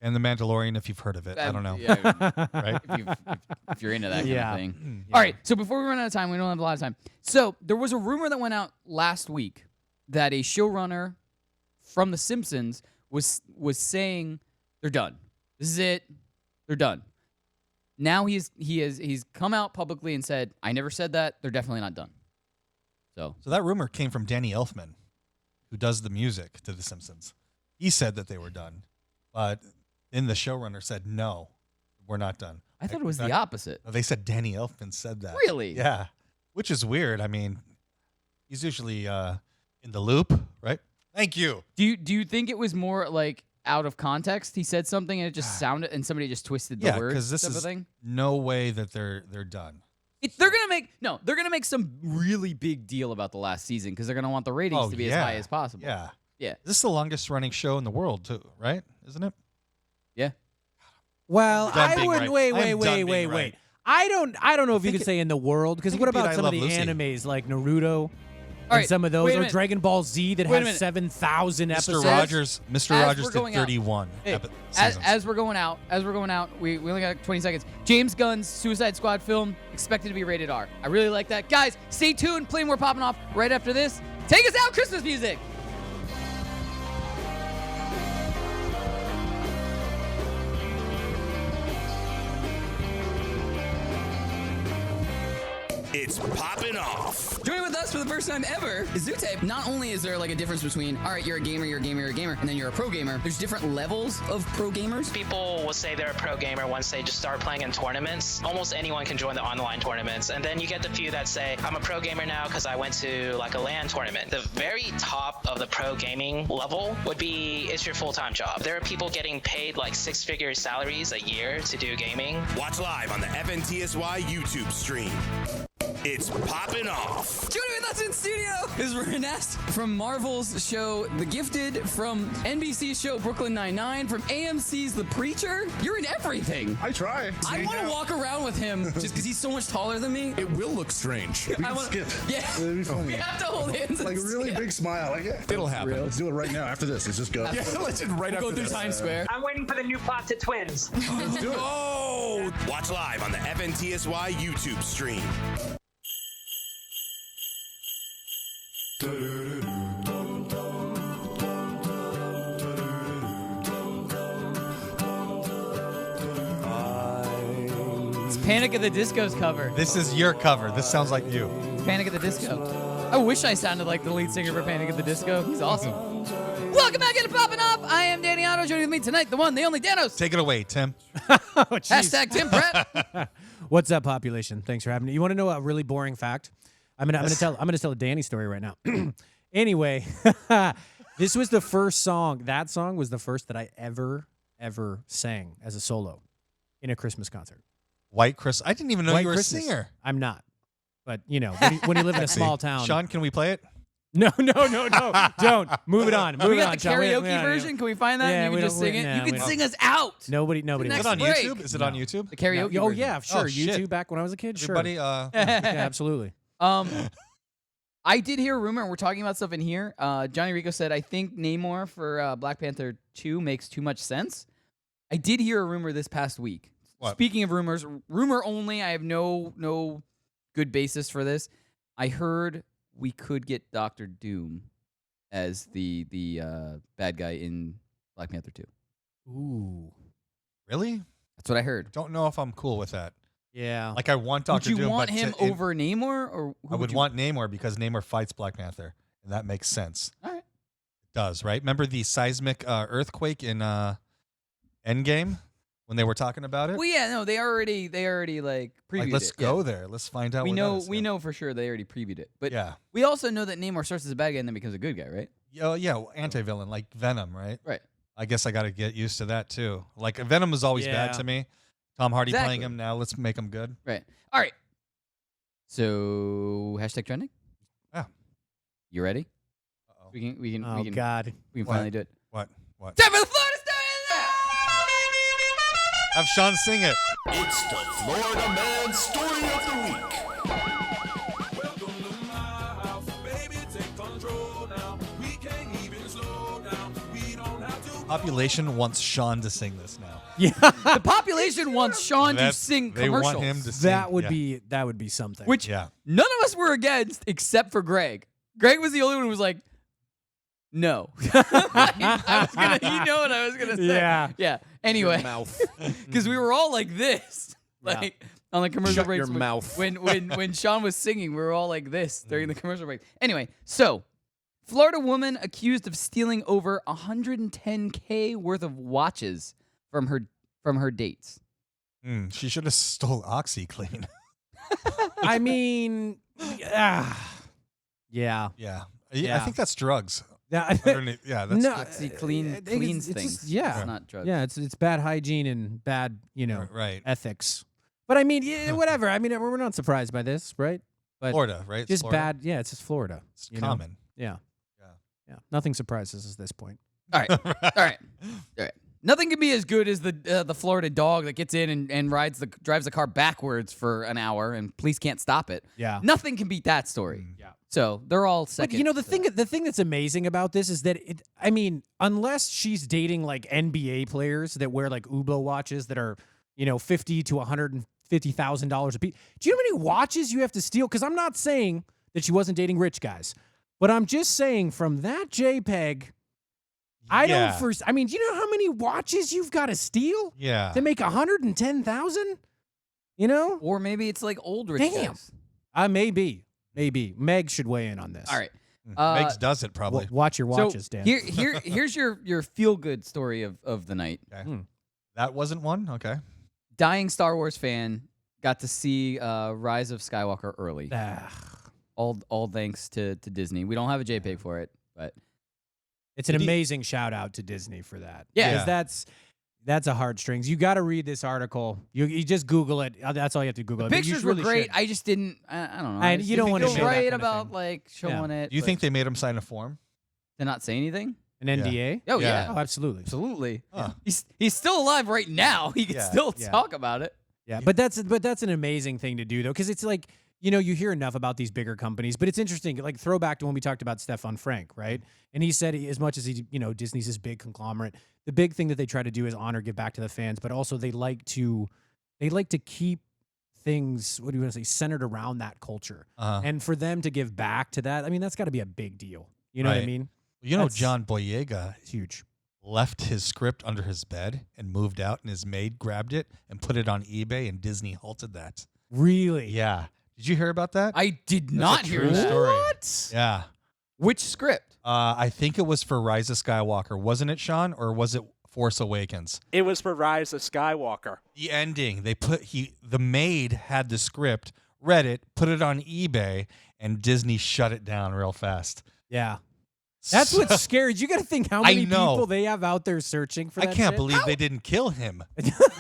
And The Mandalorian, if you've heard of it. I don't know. Yeah, Right? if you're into that kind Yeah. of thing. All right. So before we run out of time, we don't have a lot of time. So there was a rumor that went out last week that a showrunner from The Simpsons was saying they're done. This is it. They're done. Now he's come out publicly and said, I never said that. They're definitely not done. So that rumor came from Danny Elfman, who does the music to The Simpsons. He said that they were done, but then the showrunner said, no, we're not done. I thought it was In the fact, opposite. no, they said Danny Elfman said that. Really? Yeah, which is weird. I mean, he's usually in the loop, right? Thank you. Do you think it was more like out of context? He said something and it just sounded, and somebody just twisted the Yeah, words. because this type of is thing. no way that they're done. They're gonna make some really big deal about the last season because they're gonna want the ratings to be as high as possible. Yeah. Yeah. This is the longest running show in the world, too, right? Isn't it? Yeah. Well, I'm done I being wouldn't. right. Wait, I'm wait, done wait, being wait, right. wait. I don't know if you think could say in the world because think what it'd be about I some of Love the Lucy. animes like Naruto? All right, some of those, wait a or minute. Dragon Ball Z that Wait a has minute. 7,000 episodes. Mr. Rogers did going out- 31 Hey, seasons. as we're going out, we only got 20 seconds. James Gunn's Suicide Squad film expected to be rated R. I really like that. Guys, stay tuned. Play more Poppin' Off right after this. Take us out, Christmas music. It's Poppin' Off. Join with us for the first time ever is Zootape. Not only is there like a difference between, all right, you're a gamer, and then you're a pro gamer. There's different levels of pro gamers. People will say they're a pro gamer once they just start playing in tournaments. Almost anyone can join the online tournaments. And then you get the few that say, I'm a pro gamer now because I went to like a LAN tournament. The very top of the pro gaming level would be, it's your full-time job. There are people getting paid like 6-figure salaries a year to do gaming. Watch live on the FNTSY YouTube stream. It's Poppin' Off. Joining with us in studio is Renest from Marvel's show The Gifted, from NBC's show Brooklyn Nine-Nine, from AMC's The Preacher. You're in everything. I try. I want to walk around with him just because he's so much taller than me. It will look strange. We can skip. Yeah. It'll be funny. We have to hold hands. Like a and really skip. big smile. Like, yeah. It'll happen. Let's do it right now. After this, let's just go. Yeah, let's just right We'll after go through this. Times Square. I'm waiting for the new plot to Twins. Let's do it. Oh! Watch live on the FNTSY YouTube stream. It's Panic at the Disco's cover. This is your cover. This sounds like you. Panic at the Disco. I wish I sounded like the lead singer for Panic at the Disco. He's awesome. Welcome back into Poppin' Off. I am Danny Otto. Joining with me tonight, the one, the only Danos. Take it away, Tim. Hashtag Tim Pratt. What's up, population? Thanks for having me. You want to know a really boring fact? I'm gonna tell a Danny story right now. Anyway, this was the first song. That song was the first that I ever sang as a solo in a Christmas concert. White Chris. I didn't even know White you were Christmas. a singer. I'm not. But, you know, when you live in a small town. Sean, can we play it? No. Don't. Move it on. Move We it got on, the Sean. karaoke version. Can we find that? Yeah, And you we can just don't- sing it. yeah, You we can don't- sing us out. Nobody. Is it Is it on break. YouTube? Is it on YouTube? The karaoke Oh, version. yeah, sure. shit. YouTube back when I was a kid. Sure. Everybody, Yeah, absolutely. I did hear a rumor, and we're talking about stuff in here. Johnny Rico said, I think Namor for Black Panther 2 makes too much sense. I did hear a rumor this past week. What? Speaking of rumors, rumor only. I have no good basis for this. I heard we could get Doctor Doom as the bad guy in Black Panther 2. Ooh. Really? That's what I heard. Don't know if I'm cool with that. Yeah. Like, I want Dr. Would you Doom, want but him over Namor, or who I would want Namor because Namor fights Black Panther, and that makes sense. All right. It does, right? Remember the seismic earthquake in Endgame when they were talking about it? Well, yeah, no, they already like previewed Like, let's it. go yeah. there. Let's find out. We what know that is. we know for sure they already previewed it. But Yeah. we also know that Namor starts as a bad guy and then becomes a good guy, right? Yeah, anti-villain like Venom, right? Right. I guess I got to get used to that too. Like, Venom was always bad Yeah. to me. Tom Hardy playing Exactly. him now. Let's make him good. Right. All right. So hashtag trending. Yeah. You ready? Uh-oh. We can. Oh, God. We can What? finally do it. What? Time for the Florida story. Have Sean sing it. It's the Florida Man Story of the Week. Population wants Sean to sing this now. Yeah. The population wants Sean to sing They commercials. want him to sing. That would yeah. be something. Which Yeah. none of us were against except for Greg. Greg was the only one who was like, no. I was gonna, you know what I was gonna say. Yeah. Yeah. Anyway, Your mouth. because we were all like this, Yeah. like on the commercial Shut breaks. your mouth. When Sean was singing, we were all like this during the commercial break. Anyway, so Florida woman accused of stealing over $110K worth of watches from her dates. She should have stole OxyClean. I mean, yeah. Yeah. Yeah. I think that's drugs. Yeah. Underneath- yeah, that's No, OxyClean I think cleans it's things. just- yeah. It's not drugs. Yeah, it's bad hygiene and bad, right. ethics. But I mean, yeah, whatever. I mean, we're not surprised by this, right? But Florida, right? It's just Florida. bad. Yeah, it's just Florida. It's you know? common. Yeah. Yeah. Yeah. Nothing surprises us at this point. All right. All right. All right. Nothing can be as good as the Florida dog that gets in and drives the car backwards for an hour and police can't stop it. Yeah. Nothing can beat that story. Yeah. So they're all second. But you know the thing that's amazing about this is that unless she's dating like NBA players that wear like Hublot watches that are $50,000 to $150,000 a piece. Do you know how many watches you have to steal? Because I'm not saying that she wasn't dating rich guys, but I'm just saying from that JPEG, do you know how many watches you've got to steal? Yeah. To make 110,000? Or maybe it's like old rich Damn. guys. Maybe. Meg should weigh in on this. All right. Megs does it probably. Watch your watches, Dan. Here's your feel good story of the night. Okay. That wasn't one? Okay. Dying Star Wars fan got to see Rise of Skywalker early. All thanks to Disney. We don't have a JPEG for it, but it's an amazing shout out to Disney for that. Yeah. Because that's a heartstrings. You got to read this article. You just Google it. That's all you have to Google. The pictures were great. I just didn't. I don't know. And you don't want to feel share that right kind of about thing. like showing it. Do you think they made him sign a form? To not say anything? An NDA? Oh yeah. Oh, absolutely. Absolutely. Huh. He's still alive right now. He can still talk about it. Yeah, but that's an amazing thing to do though, because it's like you hear enough about these bigger companies, but it's interesting. Like throwback to when we talked about Stefan Frank, right? And he said as much as Disney's this big conglomerate, the big thing that they try to do is honor, give back to the fans, but also they like to keep things, what do you want to say, centered around that culture, and for them to give back to that, that's got to be a big deal. You know what I mean? John Boyega, huge, left his script under his bed and moved out, and his maid grabbed it and put it on eBay, and Disney halted that. Really? Yeah. Did you hear about that? I did not hear that. Story. What? Yeah. Which script? I think it was for Rise of Skywalker. Wasn't it, Sean? Or was it Force Awakens? It was for Rise of Skywalker. The ending. The maid had the script, read it, put it on eBay, and Disney shut it down real fast. Yeah. That's what's scary. You got to think how many people they have out there searching for that I can't shit. believe they didn't kill him.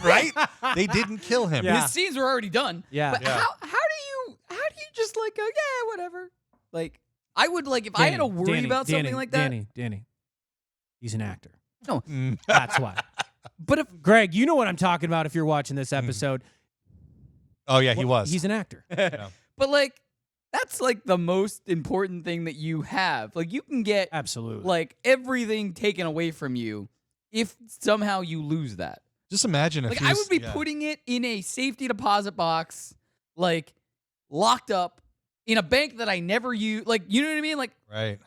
Right? They didn't kill him. His scenes were already done. Yeah. But how do you just like go, yeah, whatever? Like I would like if I had to worry about something like that. Danny. He's an actor. No. That's why. But if Greg, you know what I'm talking about if you're watching this episode. Oh yeah, he was. He's an actor. Yeah. But like that's like the most important thing that you have. Like you can get absolutely like everything taken away from you if somehow you lose that. Just imagine if like I would be putting it in a safety deposit box, like locked up in a bank that I never use. Like you know what I mean? Like right.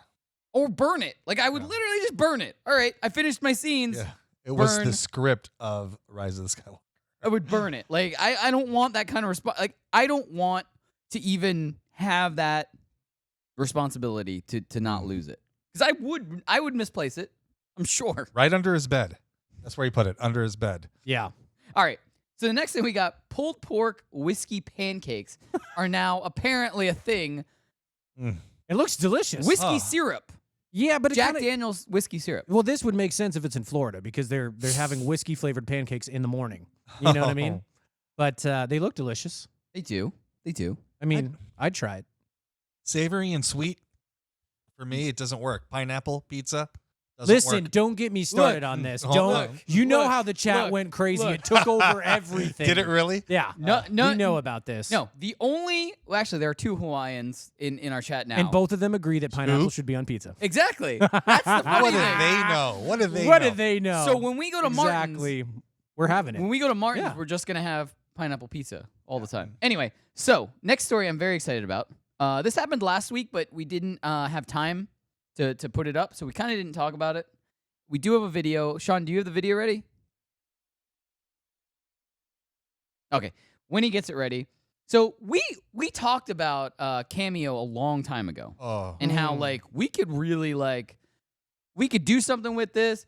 Or burn it. Like I would literally just burn it. All right, I finished my scenes. Yeah. It was the script of Rise of the Skywalker. I would burn it. Like I don't want that kind of response. Like I don't want to even have that responsibility to not lose it, because I would misplace it, I'm sure. Right under his bed. That's where he put it, under his bed. Yeah. All right. So the next thing we got, pulled pork whiskey pancakes are now apparently a thing. It looks delicious. Whiskey syrup. Yeah, but Jack Daniel's whiskey syrup. Well, this would make sense if it's in Florida because they're having whiskey flavored pancakes in the morning. You know what I mean? But they look delicious. They do. I mean, I'd try it. Savory and sweet. For me, it doesn't work. Pineapple pizza. Listen, work. Don't get me started on this. You know how the chat went crazy. It took over everything. Did it really? Yeah. No, we know about this. No, actually, there are two Hawaiians in our chat now. And both of them agree that pineapple should be on pizza. Exactly. That's the funny thing. What do they know? So when we go to Martin's, we're having it. When we go to Martin's, we're just going to have pineapple pizza all the time. Anyway, so next story I'm very excited about. This happened last week, but we didn't have time to put it up, so we kind of didn't talk about it. We do have a video. Sean, do you have the video ready? Okay. When he gets it ready. So we talked about Cameo a long time ago. And how like we could really we could do something with this.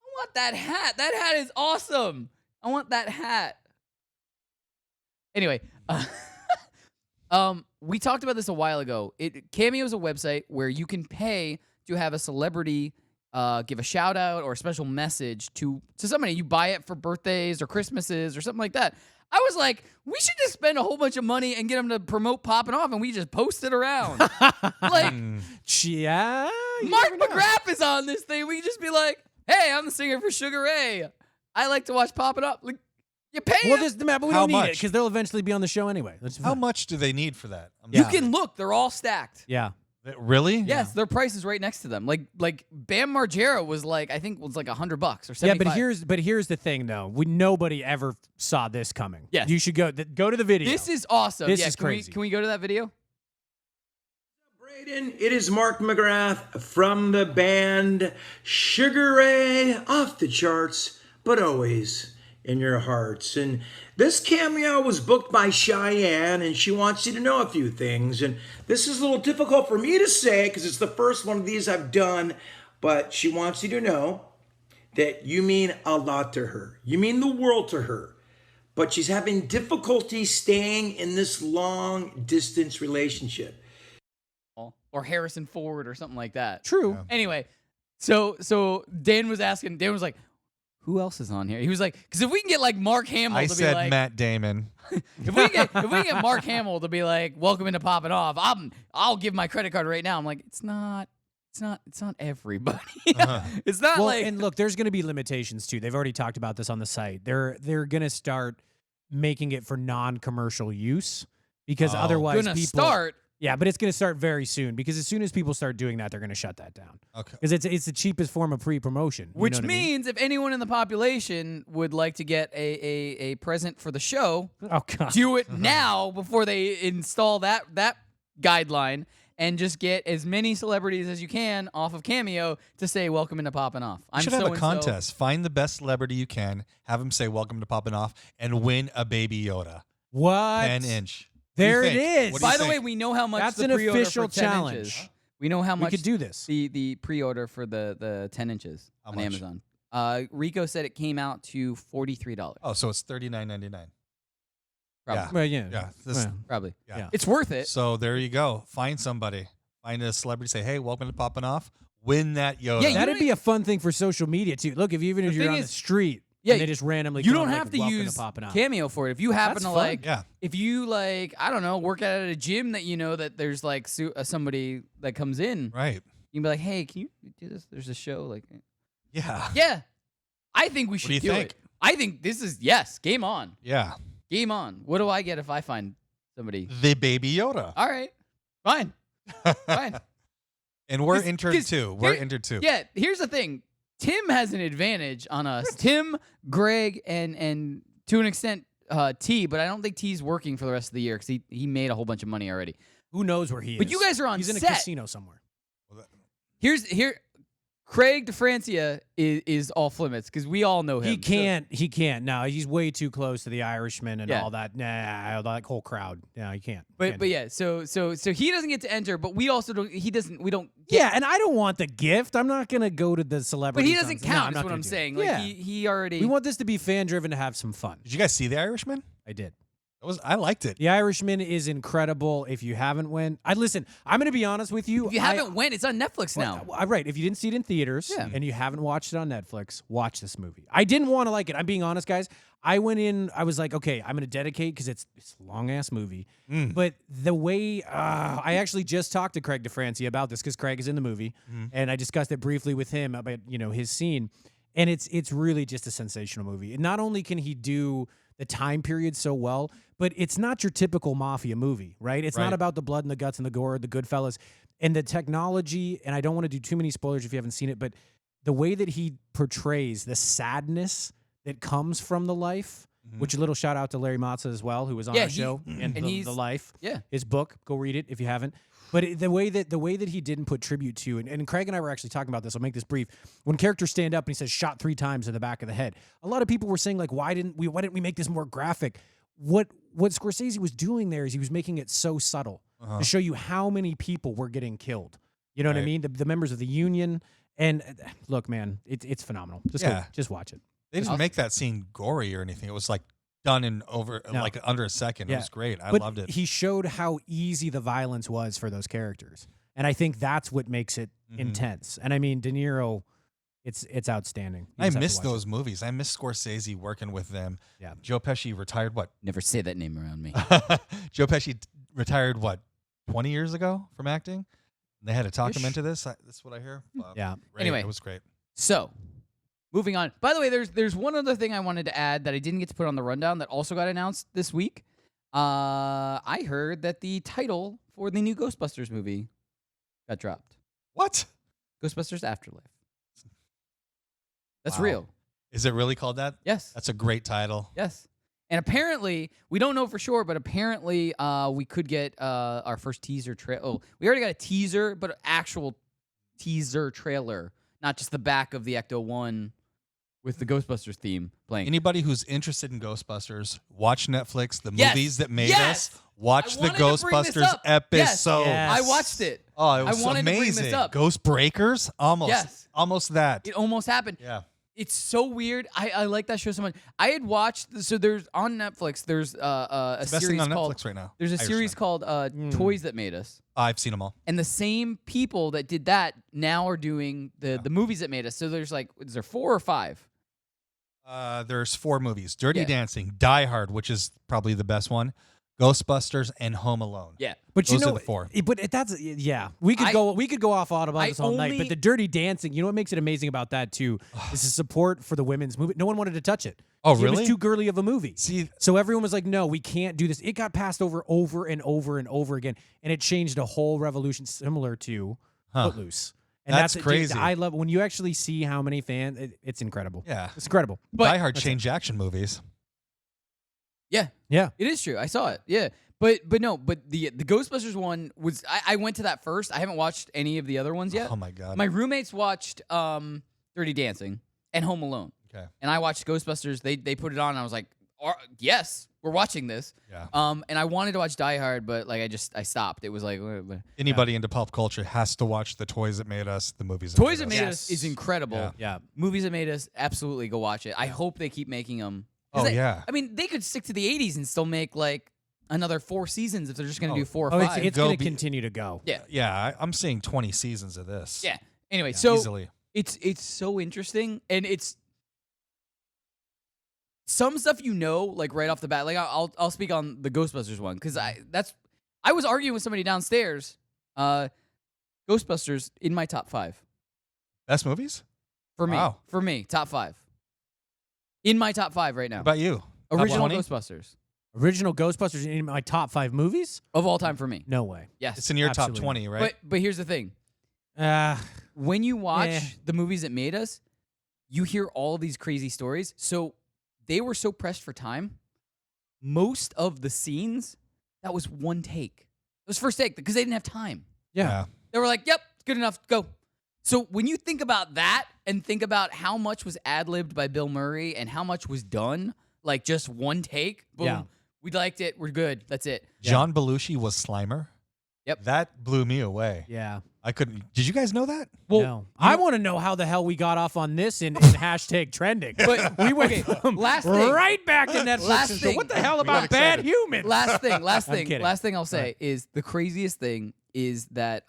I want that hat. That hat is awesome. I want that hat. Anyway, we talked about this a while ago. Cameo is a website where you can pay to have a celebrity give a shout out or a special message to somebody. You buy it for birthdays or Christmases or something like that. I was like, we should just spend a whole bunch of money and get them to promote Poppin' Off, and we just post it around. Yeah. Mark McGrath is on this thing. We can just be like, Hey, I'm the singer for Sugar Ray. I like to watch Poppin' Off. Like, you pay Well, them. but we How don't need it much? because they'll eventually be on the show anyway. How much do they need for that? You can look. They're all stacked. Yeah. Really? Yes, their price is right next to them. Like Bam Margera was like, I think was like $100 or $75. Yeah, but here's the thing though. Nobody ever saw this coming. Yes. You should go to the video. This is awesome. This yeah, is crazy. Can we go to that video? It is Mark McGrath from the band Sugar Ray, off the charts, but always in your hearts. And this cameo was booked by Cheyenne, and she wants you to know a few things. And this is a little difficult for me to say because it's the first one of these I've done, but she wants you to know that you mean a lot to her. You mean the world to her. But she's having difficulty staying in this long distance relationship. Or Harrison Ford or something like that. True. Yeah. Anyway, so Dan was like, who else is on here? He was like, because if we can get like Mark Hamill I to be said like, Matt Damon. if we can get Mark Hamill to be like, welcome into Poppin' Off, I'll give my credit card right now. I'm like, it's not everybody. It's not well, like. and look, there's going to be limitations too. They've already talked about this on the site. They're going to start making it for non-commercial use because otherwise gonna people start. Yeah, but it's going to start very soon because as soon as people start doing that, they're going to shut that down. Okay. Because it's the cheapest form of pre-promotion. You Which know what I mean? means if anyone in the population would like to get a present for the show, Oh God. do it now before they install that guideline and just get as many celebrities as you can off of Cameo to say welcome into Poppin' Off. You should have a contest. Find the best celebrity you can, have them say welcome to Poppin' Off, and win a Baby Yoda. What? 10-inch. There it is. By the way, we know how much That's the an pre-order official for 10 challenge. inches. We know how much We could do this. The pre-order for the 10 inches How on much? Amazon. Rico said it came out to $43. Oh, so it's $39.99. Probably. Yeah. Well, yeah. Yeah. This, Probably. yeah. It's worth it. So there you go. Find somebody. Find a celebrity. Say, hey, welcome to Poppin' Off. Win that Yoda. Yeah, That'd be a fun thing for social media too. Look, if you're thing on the is- street, Yeah, and they just randomly you come don't like, have to welcome use Poppin' Off. Cameo for it. If you happen That's to fun. like, Yeah. if you like, I don't know, work out at a gym that you know that there's like somebody that comes in, Right. you can be like, hey, can you do this? There's a show, like, Yeah. yeah. I think we should do you do think? it. I think this is game on, Yeah. game on. What do I get if I find somebody? The Baby Yoda. All right, fine, fine. And we're 'Cause- entered 'cause too. We're here- entered too. Yeah, here's the thing. Tim has an advantage on us. Tim, Greg, and to an extent T, but I don't think T's working for the rest of the year because he made a whole bunch of money already. Who knows where he is? But you guys are on He's in a set. casino somewhere. Here, Craig DeFrancia is off limits because we all know him. He can't. He can't. No, he's way too close to the Irishman and Yeah. all that. Nah, that whole crowd. No, he can't. But yeah, so he doesn't get to enter, but we also don't. He doesn't. We don't. Get, Yeah, and I don't want the gift. I'm not gonna go to the but celebrity. he doesn't count. No, Is what I'm saying. Like Yeah. he already. We want this to be fan driven to have some fun. Did you guys see The Irishman? I did. I liked it. The Irishman is incredible. If you haven't went, I'm going to be honest with you. If you haven't went, it's on Netflix now. Right. If you didn't see it in theaters and you haven't watched it on Netflix, watch this movie. I didn't want to like it. I'm being honest, guys. I went in, I was like, okay, I'm going to dedicate because it's a long-ass movie. But the way, I actually just talked to Craig DeFrancia about this because Craig is in the movie. And I discussed it briefly with him about, his scene. And it's really just a sensational movie. And not only can he do the time period so well, but it's not your typical mafia movie, right? It's not about the blood and the guts and the gore, the Goodfellas, and the technology. And I don't want to do too many spoilers if you haven't seen it, but the way that he portrays the sadness that comes from the life, which a little shout out to Larry Mazza as well, who was on our show and the Life, his book. Go read it if you haven't. But the way that he didn't put tribute to, and Craig and I were actually talking about this. I'll make this brief. When characters stand up and he says shot 3 times in the back of the head, a lot of people were saying like, why didn't we make this more graphic? What Scorsese was doing there is he was making it so subtle to show you how many people were getting killed. You know what I mean? The members of the union. And look, man, it's phenomenal. Just watch it. They didn't make that scene gory or anything. It was like done in like under a second. It was great. I loved it. He showed how easy the violence was for those characters. And I think that's what makes it intense. And I mean, De Niro, it's outstanding. I miss those movies. I miss Scorsese working with them. Yeah. Joe Pesci retired what? Never say that name around me. Joe Pesci retired what? 20 years ago from acting? They had to talk him into this. That's what I hear. Yeah. Great. Anyway. It was great. So, moving on. By the way, there's one other thing I wanted to add that I didn't get to put on the rundown that also got announced this week. I heard that the title for the new Ghostbusters movie got dropped. What? Ghostbusters Afterlife. That's Wow. real. Is it really called that? Yes. That's a great title. Yes. And apparently, we don't know for sure, but apparently we could get our first teaser trailer. Oh, we already got a teaser, but an actual teaser trailer, not just the back of the Ecto-1 with the Ghostbusters theme playing. Anybody who's interested in Ghostbusters, watch Netflix, the Yes. movies that made Yes. us. Watch I the wanted to bring this Ghostbusters up. Yes. episode. I watched it. Oh, it was I wanted to bring amazing. this up. Ghost Breakers? Almost. Yes. Almost that. It almost happened. Yeah. It's so weird. I like that show so much. I had watched, so there's on Netflix, there's a It's the best series thing on called, Netflix right now. There's a Irishman. series called Toys That Made Us. I've seen them all. And the same people that did that now are doing the movies that made us. So there's like, is there 4 or 5? There's 4 movies. Dirty Yeah. Dancing, Die Hard, which is probably the best one, Ghostbusters, and Home Alone. Yeah. But Those you know, are the 4. but that's we could go off all about this all night. only- But the Dirty Dancing, you know what makes it amazing about that too is the support for the women's movie. No one wanted to touch it. Oh, It really? was too girly of a movie. See, so everyone was like, "No, we can't do this." It got passed over and over and over again, and it changed a whole revolution similar to Footloose. And That's dude, crazy. I love when you actually see how many fans. It's incredible. Yeah. It's incredible. Die Hard changed action movies. Yeah. Yeah. It is true. I saw it. Yeah. But the Ghostbusters one was, I went to that first. I haven't watched any of the other ones yet. Oh, my God. My roommates watched Dirty Dancing and Home Alone. Okay. And I watched Ghostbusters. They put it on and I was like, yes, we're watching this. Yeah. And I wanted to watch Die Hard, but like I stopped. It was like Anybody into pop culture has to watch the Toys That Made Us, the movies that Toys That made Made us. Us is incredible. Yeah. Movies That Made Us, absolutely go watch it. I hope they keep making them. Oh, yeah. I mean, they could stick to the 80s and still make like another 4 seasons if they're just going to do 4 or Oh, 5. it's going to continue to go. Yeah. Yeah, I'm seeing 20 seasons of this. Yeah. Anyway, Yeah, so easily. it's so interesting, and it's some stuff like right off the bat. Like I'll speak on the Ghostbusters one because I was arguing with somebody downstairs. Ghostbusters in my top 5 Best movies? for me. Wow. For me, top 5 in my top 5 right now. What about you? Original Top 20? Ghostbusters Original Ghostbusters in my top 5 movies of all time for me. No way. Yes, It's in your Absolutely top 20, right? But here's the thing. When you watch the movies that made us, you hear all these crazy stories. So they were so pressed for time. Most of the scenes, that was one take. It was first take because they didn't have time. Yeah. They were like, yep, it's good enough, go. So when you think about that and think about how much was ad-libbed by Bill Murray and how much was done, like just one take, boom, Yeah. we liked it, we're good, that's it. John Belushi was Slimer. Yep. That blew me away. Yeah. I couldn't. Did you guys know that? Well, No. I want to know how the hell we got off on this in hashtag trending. But we went last thing. right back to Netflix. Last and thing. said, what the hell about bad humans? Last I'm thing kidding. I'll say is the craziest thing is that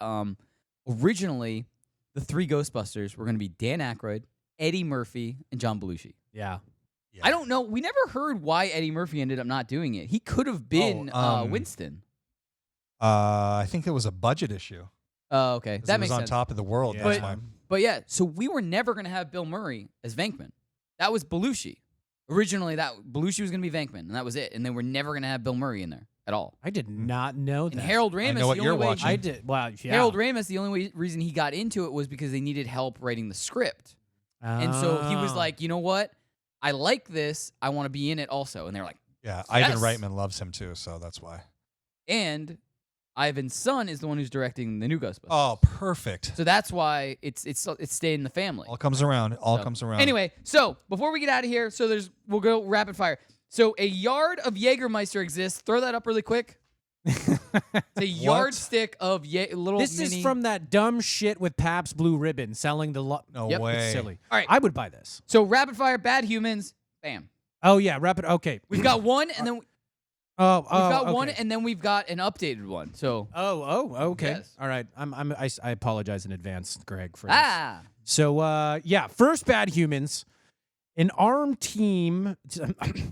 originally the 3 Ghostbusters were going to be Dan Aykroyd, Eddie Murphy, and John Belushi. Yeah. I don't know. We never heard why Eddie Murphy ended up not doing it. He could have been Winston. I think it was a budget issue. Oh, okay. 'Cause That it makes was on sense. top of the world. Yeah. That's why. But yeah, so we were never going to have Bill Murray as Venkman. That was Belushi. Originally, that Belushi was going to be Venkman, and that was it. And they were never going to have Bill Murray in there at all. I did not know that. And Harold Ramis, know what the you're only way watching. I did. Well, yeah. Harold Ramis, the only reason he got into it was because they needed help writing the script. And so he was Oh. like, you know what? I like this. I want to be in it also. And they're like, Yeah, Yes. Ivan Reitman loves him too, so that's why. and Ivan's son is the one who's directing the new Ghostbusters. Oh, perfect. So that's why it's stayed in the family. All comes around. All So, comes around. Anyway, so before we get out of here, we'll go rapid fire. So a yard of Jägermeister exists. Throw that up really quick. It's a yardstick of little This mini. is from that dumb shit with Pabst Blue Ribbon selling the. No Yep. way. It's silly. All right. I would buy this. So rapid fire, bad humans, bam. Oh yeah, rapid. Okay. We've got one, and then we've Oh, got one, okay. and then we've got an updated one. So okay. Yes. All right. I apologize in advance, Greg, for this. ah, So yeah, first bad humans. An armed team.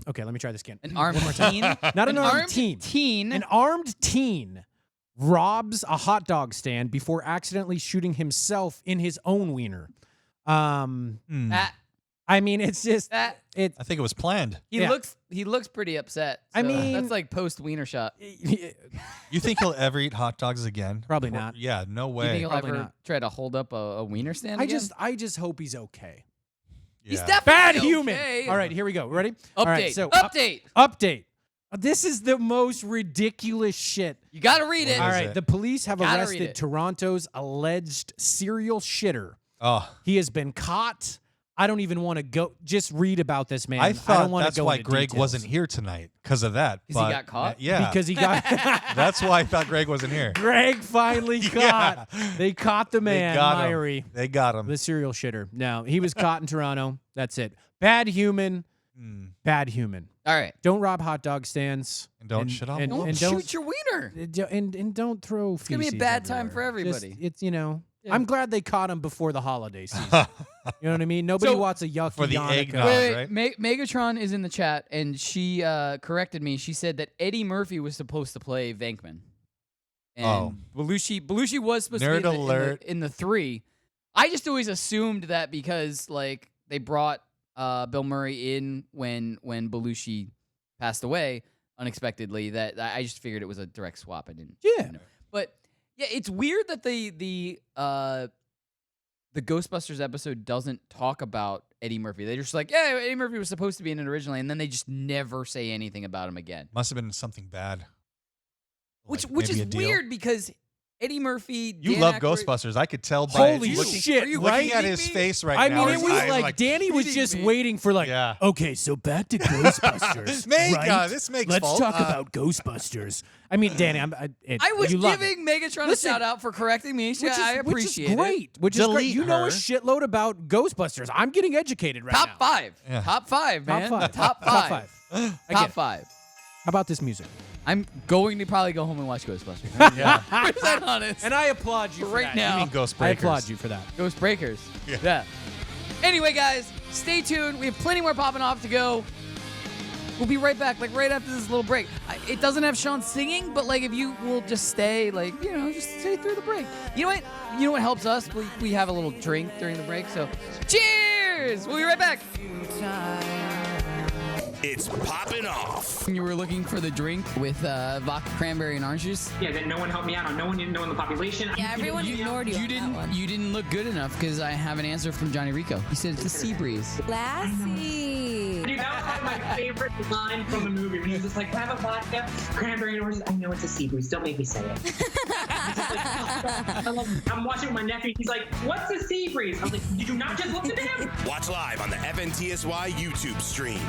Okay, let me try this again. an armed One more time. teen, Not an armed teen. teen. An armed teen robs a hot dog stand before accidentally shooting himself in his own wiener. Hmm. Ah, I mean, it's just That I think it was planned. he Yeah. looks pretty upset. I so mean- that's like post wiener shot. You think he'll ever eat hot dogs again? Probably not. Yeah, no You way. think he'll Probably ever not. try to hold up a wiener stand? I again? just hope he's okay. He's Yeah. definitely Bad okay. human. All right, here we go. Ready? Update. All right, so Update. update. This is the most ridiculous shit. You got to read it. All is right, it? the police have Gotta read arrested it. Toronto's alleged serial shitter. Oh, He has been caught. I don't even want to go. Just read about this man. I don't thought wanna that's go why into Greg details. wasn't here tonight because of that. 'Cause he but, got caught? Yeah, Because he got that's why I thought Greg wasn't here. Greg finally caught. They caught the man, They got him. Myrie, They got him. the serial shitter. No, he was caught in Toronto. That's it. Bad human. Bad human. All right. Don't rob hot dog stands. And don't shit on and, them. and Shoot your wiener. and don't throw. It's gonna be a feces bad time for everywhere. Just- everybody. it's Yeah. I'm glad they caught him before the holiday season. You know what I mean? Nobody So- wants a yucky For the Yannicka. eggnog. Wait, right? Megatron is in the chat, and she corrected me. She said that Eddie Murphy was supposed to play Venkman. And Belushi was supposed Nerd to be alert. in the 3. I just always assumed that because like they brought Bill Murray in when Belushi passed away unexpectedly, that I just figured it was a direct swap. I didn't. Yeah. know. But yeah, it's weird that the Ghostbusters episode doesn't talk about Eddie Murphy. They're just like, yeah, Eddie Murphy was supposed to be in it originally, and then they just never say anything about him again. Must have been something bad. Which Like is maybe a deal. weird because Eddie Murphy. You Dan love Aykroyd- Ghostbusters. I could tell by Holy looking, shit, Are you right? looking at his kidding me? face right I now. mean, it his was eyes like Danny was kidding just me? waiting for like, Yeah. okay, so back to Ghostbusters. Mega, right? this makes Let's fault. talk about Ghostbusters. I mean, Danny, I was you love giving it. Megatron Listen, a shout out for correcting me. So I appreciate which is great. it. Which is great. Delete You know a her. shitload about Ghostbusters. I'm getting educated right Top now. 5. Yeah. Top 5, man. Top 5. Top 5. Top 5. I get Top it. 5. How about this music? I'm going to probably go home and watch Ghostbusters. Yeah. 100% honest. And I applaud you for Right that. now. You mean Ghost I Breakers. applaud you for that. Ghost Breakers. Yeah. Anyway, guys, stay tuned. We have plenty more popping off to go. We'll be right back, like right after this little break. It doesn't have Sean singing, but like if you will just stay, like, you know, just stay through the break. You know what? You know what helps us? We have a little drink during the break. So, cheers! We'll be right back. It's Poppin' Off. You were looking for the drink with vodka, cranberry, and orange juice. Yeah, that no one helped me out on. No one didn't know in the population. Yeah, everyone ignored you. You didn't look good enough because I have an answer from Johnny Rico. He said it's a sea breeze. Lassie. Dude, that was one of my favorite line from the movie when he was just like, have a vodka, cranberry and oranges. I know it's a sea breeze. Don't make me say it. I'm watching with my nephew. He's like, what's a sea breeze? I was like, did you not just listen to him? Watch live on the FNTSY YouTube stream.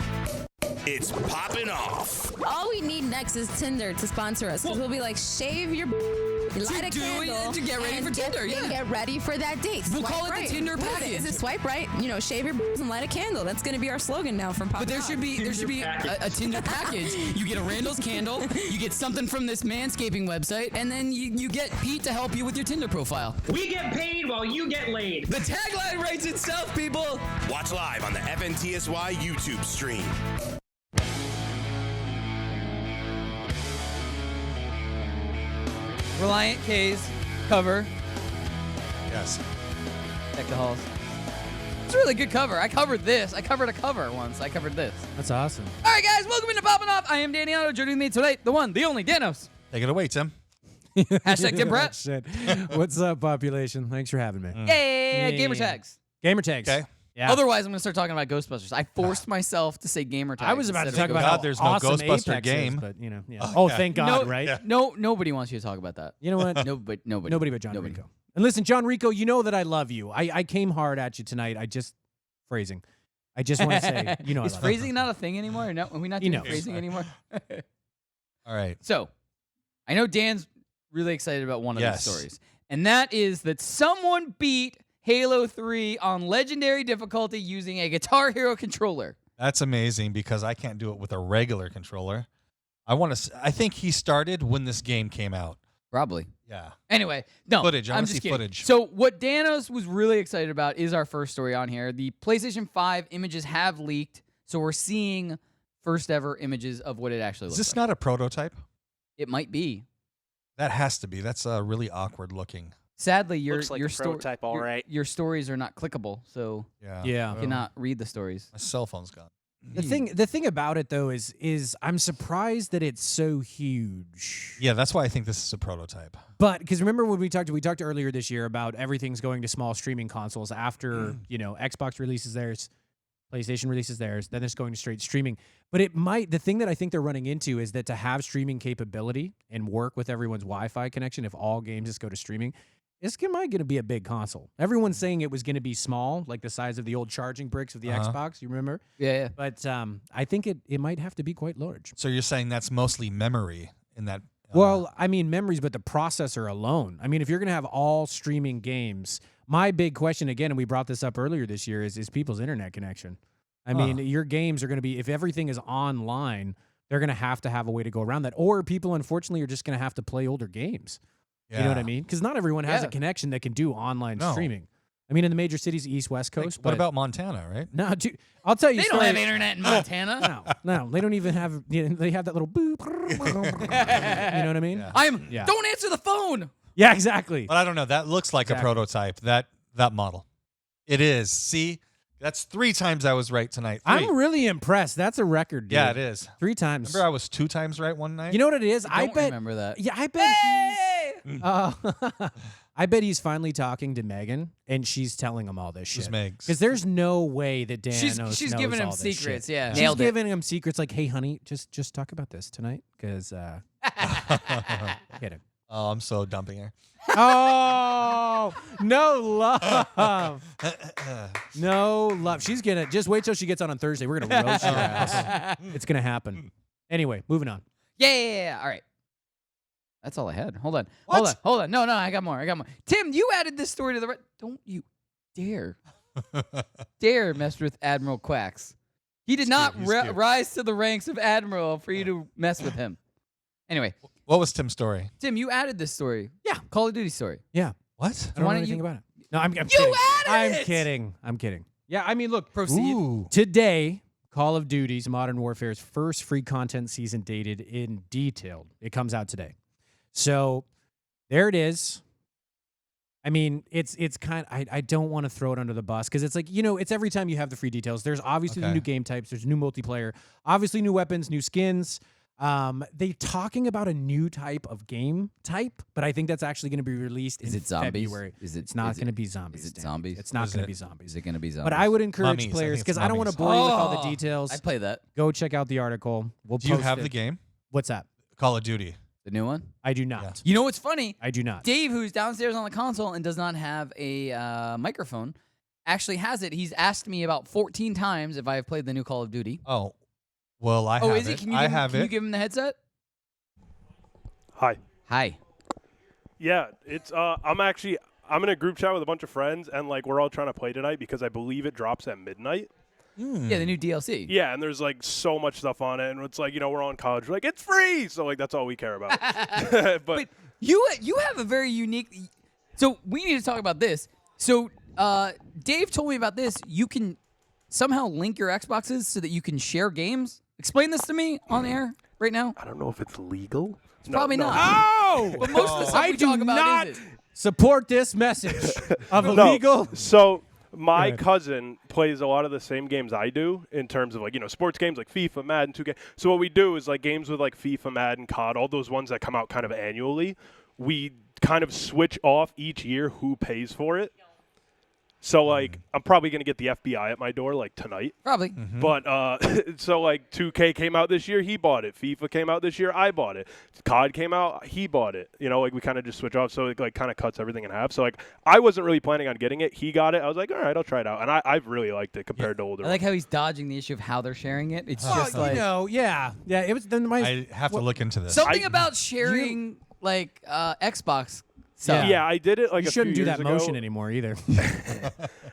It's Poppin' Off. All we need next is Tinder to sponsor us, because we'll be like, shave your light a do it candle to get ready and for Tinder, yeah. Get ready for that date. We'll Swipe call it the right. Tinder What is it? package. Is it swipe right? You know, shave your and light a candle. That's going to be our slogan now from Pop. But there should be a Tinder package. You get a Randall's candle, you get something from this manscaping website, and then you get Pete to help you with your Tinder profile. We get paid while you get laid. The tagline writes itself, people. Watch live on the FNTSY YouTube stream. Reliant K's cover. Yes. Deck the halls. It's a really good cover. I covered this. I covered a cover once. I covered this. That's awesome. All right, guys, welcome into Poppin' Off. I am Daniano. Joining me tonight, the one, the only, Danos. Take it away, Tim. Hashtag Tim Pratt. Shit. What's up, population? Thanks for having me. Yay, gamer tags. Gamer tags. Okay. Yeah. Otherwise, I'm going to start talking about Ghostbusters. I forced myself to say gamer tags. I was about to instead talk of about how there's no awesome Ghostbuster Apex is, game. but you know, yeah. Oh, yeah. thank God, no, right? Yeah. Nobody wants you to talk about that. You know what? Nobody but John Nobody. Rico. And listen, John Rico, you know that I love you. I came hard at you tonight. I just want to say, you know, is I love phrasing not a thing anymore? No, are we not He doing knows. phrasing anymore? All right. So, I know Dan's really excited about one of Yes. these stories, and that is that someone beat Halo 3 on legendary difficulty using a Guitar Hero controller. That's amazing because I can't do it with a regular controller. I think he started when this game came out. Probably. Yeah. Anyway, no. Footage. I I'm wanna just see kidding. footage. So what Danos was really excited about is our first story on here. The PlayStation 5 images have leaked, so we're seeing first ever images of what it actually Is looks this like. not a prototype? It might be. That has to be. That's really awkward looking. Sadly, your Looks like your a prototype, all right. your stories are not clickable, so Yeah. you cannot read the stories. My cell phone's gone. The thing about it though is I'm surprised that it's so huge. Yeah, that's why I think this is a prototype. But because remember when we talked earlier this year about everything's going to small streaming consoles after Xbox releases theirs, PlayStation releases theirs, then it's going to straight streaming. But the thing that I think they're running into is that to have streaming capability and work with everyone's Wi-Fi connection, if all games just go to streaming, it's going to be a big console. Everyone's saying it was going to be small, like the size of the old charging bricks of the Xbox. You remember? Yeah. But I think it might have to be quite large. So you're saying that's mostly memory in that? Well, I mean memories, but the processor alone. I mean, if you're going to have all streaming games, my big question again, and we brought this up earlier this year, is people's internet connection. I mean, your games are going to be, if everything is online, they're going to have a way to go around that. Or people, unfortunately, are just going to have to play older games. You know what I mean? Because not everyone has a connection that can do online streaming. I mean, in the major cities, East, West Coast. What about Montana, right? No, dude, I'll tell you. They don't have internet in Montana. No, they don't even have. They have that little boop. You know what I mean? Don't answer the phone. Yeah, exactly. But I don't know. That looks like a prototype. That model. It is. See, that's 3 times I was right tonight. 3. I'm really impressed. That's a record, dude. Yeah, it is. 3 times. Remember, I was 2 times right one night. You know what it is? I bet. remember that. Yeah, I bet. I bet he's finally talking to Megan, and she's telling him all this shit. She's Megs. Because there's no way that Danos she's knows giving him all this secrets. shit. Yeah, She's giving him secrets like, "Hey, honey, just talk about this tonight." Because get him. Oh, I'm so dumping her. Oh, no love. No love. She's gonna just wait till she gets on Thursday. We're gonna roast your ass. It's gonna happen. Anyway, moving on. Yeah. All right. That's all I had. Hold on. No, I got more. Tim, you added this story to the. Don't you dare mess with Admiral Quacks. He did not rise to the ranks of Admiral for you to mess with him. Anyway. What was Tim's story? Tim, you added this story. Yeah. Call of Duty story. Yeah. What? I don't know anything about it. No, I'm kidding. I'm kidding. Yeah, I mean, look. Proceed. Ooh. Today, Call of Duty's Modern Warfare's first free content season dated in detail. It comes out today. So there it is. I mean, it's kind of, I don't want to throw it under the bus because it's like, it's every time you have the free details. There's obviously the new game types. There's new multiplayer. Obviously new weapons, new skins. They talking about a new type of game type, but I think that's actually going to be released in February. It's not going to be zombies. Is it zombies? It's not going to be zombies. Is it going to be zombies? But I would encourage Mummies. players, I think because it's I don't want to mummies. bore you with all the details. I'd play that. Go check out the article. Do you have the game? What's that? Call of Duty. The new one? I do not. Yeah. You know what's funny? I do not. Dave, who's downstairs on the console and does not have a microphone, actually has it. He's asked me about 14 times if I have played the new Call of Duty. Oh, well, I have is he? it. Can you I give him the headset? Hi. Yeah, it's I'm in a group chat with a bunch of friends, and we're all trying to play tonight because I believe it drops at midnight. Yeah, the new DLC. Yeah, and there's so much stuff on it, and it's we're all in college, we're like, it's free, so that's all we care about. but you have a very unique. So we need to talk about this. So Dave told me about this. You can somehow link your Xboxes so that you can share games. Explain this to me on air right now. I don't know if it's legal. It's probably not. Oh! But most of the stuff I we do talk about not isn't. support this message of illegal. So my cousin plays a lot of the same games I do in terms of sports games like FIFA, Madden, 2K. So what we do is games with FIFA, Madden, COD, all those ones that come out kind of annually. We kind of switch off each year who pays for it. So I'm probably gonna get the FBI at my door tonight. Probably. Mm-hmm. But so 2K came out this year, he bought it. FIFA came out this year, I bought it. COD came out, he bought it. We kind of just switch off, so it kind of cuts everything in half. So I wasn't really planning on getting it. He got it. I was like, all right, I'll try it out, and I've really liked it compared to older. I like how he's dodging the issue of how they're sharing it. It's just yeah. It was. Then I have to look into this. something about sharing Xbox. Yeah, I did it you shouldn't do that ago. motion anymore either.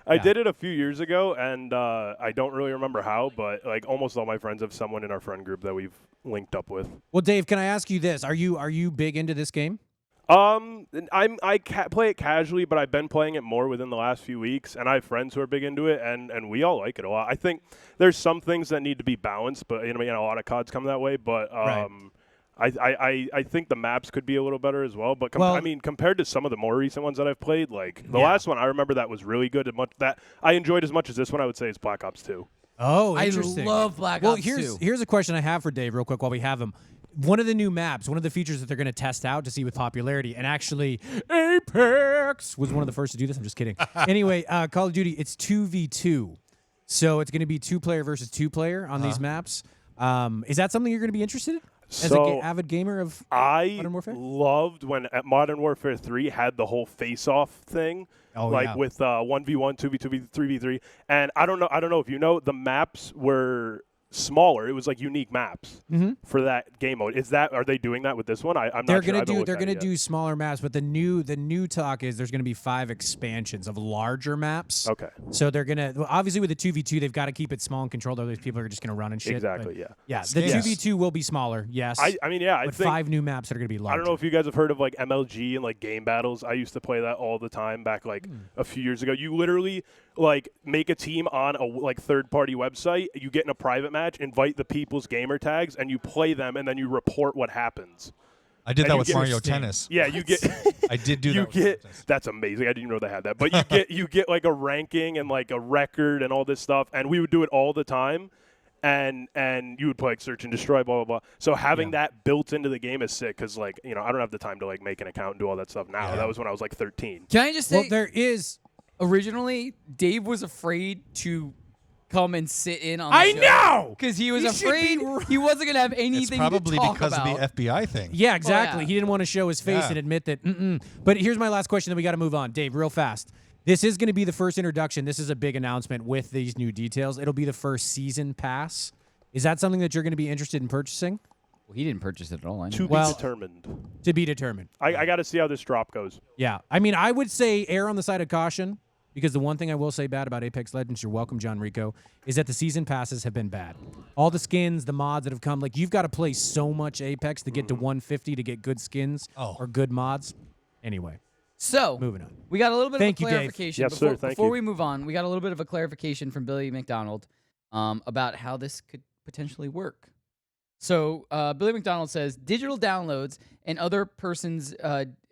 I did it a few years ago, and I don't really remember how, but almost all my friends have someone in our friend group that we've linked up with. Well, Dave, can I ask you this? Are you big into this game? I play it casually, but I've been playing it more within the last few weeks, and I have friends who are big into it, and we all like it a lot. I think there's some things that need to be balanced, but a lot of CODs come that way, but I think the maps could be a little better as well. But Well- I mean, compared to some of the more recent ones that I've played, like the last one I remember that was really good. And much that I enjoyed as much as this one, I would say is Black Ops 2. Oh, I interesting. love Black well, Ops here's 2. here's a question I have for Dave, real quick, while we have him. One of the new maps, one of the features that they're going to test out to see with popularity, and actually Apex was one of the first to do this. I'm just kidding. Anyway, Call of Duty, it's 2v2. So it's going to be 2-player versus 2-player on these maps. Is that something you're going to be interested in? As So, an avid gamer of I Modern Warfare? loved when at Modern Warfare 3 had the whole face-off thing, with 1v1, 2v2, 3v3. And I don't know if you know, the maps were smaller. It was like unique maps for that game mode. Are they doing that with this one? I'm They're not sure. They're gonna do smaller maps, but the new talk is there's gonna be 5 expansions of larger maps. Okay. So they're gonna obviously with the 2v2 they've got to keep it small and controlled. Otherwise people are just gonna run and shit. Exactly. But Yeah. the 2v2 will be smaller. Yes. I But think 5 new maps that are gonna be larger. I don't know if you guys have heard of like MLG and like game battles. I used to play that all the time back like a few years ago. You literally like make a team on a like third-party website. You get in a private match, invite the people's gamer tags, and you play them, and then you report what happens. I did that with Mario Tennis. Yeah, you get. I did do that. You get. That's amazing. I didn't know they had that. But you get like a ranking and like a record and all this stuff, and we would do it all the time. And you would play like search and destroy, blah blah blah. So having that built into the game is sick because like I don't have the time to like make an account and do all that stuff now. That was when I was like 13. Can I just say? Well, there is. Originally, Dave was afraid to come and sit in on. I the know! Because he was He should afraid he wasn't gonna have It's anything probably to talk because about. of the FBI thing. Yeah, exactly. yeah. He didn't want to show his face Yeah. and admit that. But here's my last question, then we got to move on. Dave, real fast. This is going to be the first introduction. This is a big announcement with these new details. It'll be the first season pass. Is that something that you're going to be interested in purchasing? Well, he didn't purchase it at all. I know. To be determined. To be determined. I got to see how this drop goes. Yeah. I mean, I would say err on the side of caution because the one thing I will say bad about Apex Legends, you're welcome, John Rico, is that the season passes have been bad. All the skins, the mods that have come, like you've got to play so much Apex to get to 150 to get good skins or good mods. Anyway. So, moving on. We got a little bit Thank of a you, Dave. clarification. Yes, sir. Thank before you. we move on, we got a little bit of a clarification from Billy McDonald about how this could potentially work. So, Billy McDonald says digital downloads and other person's.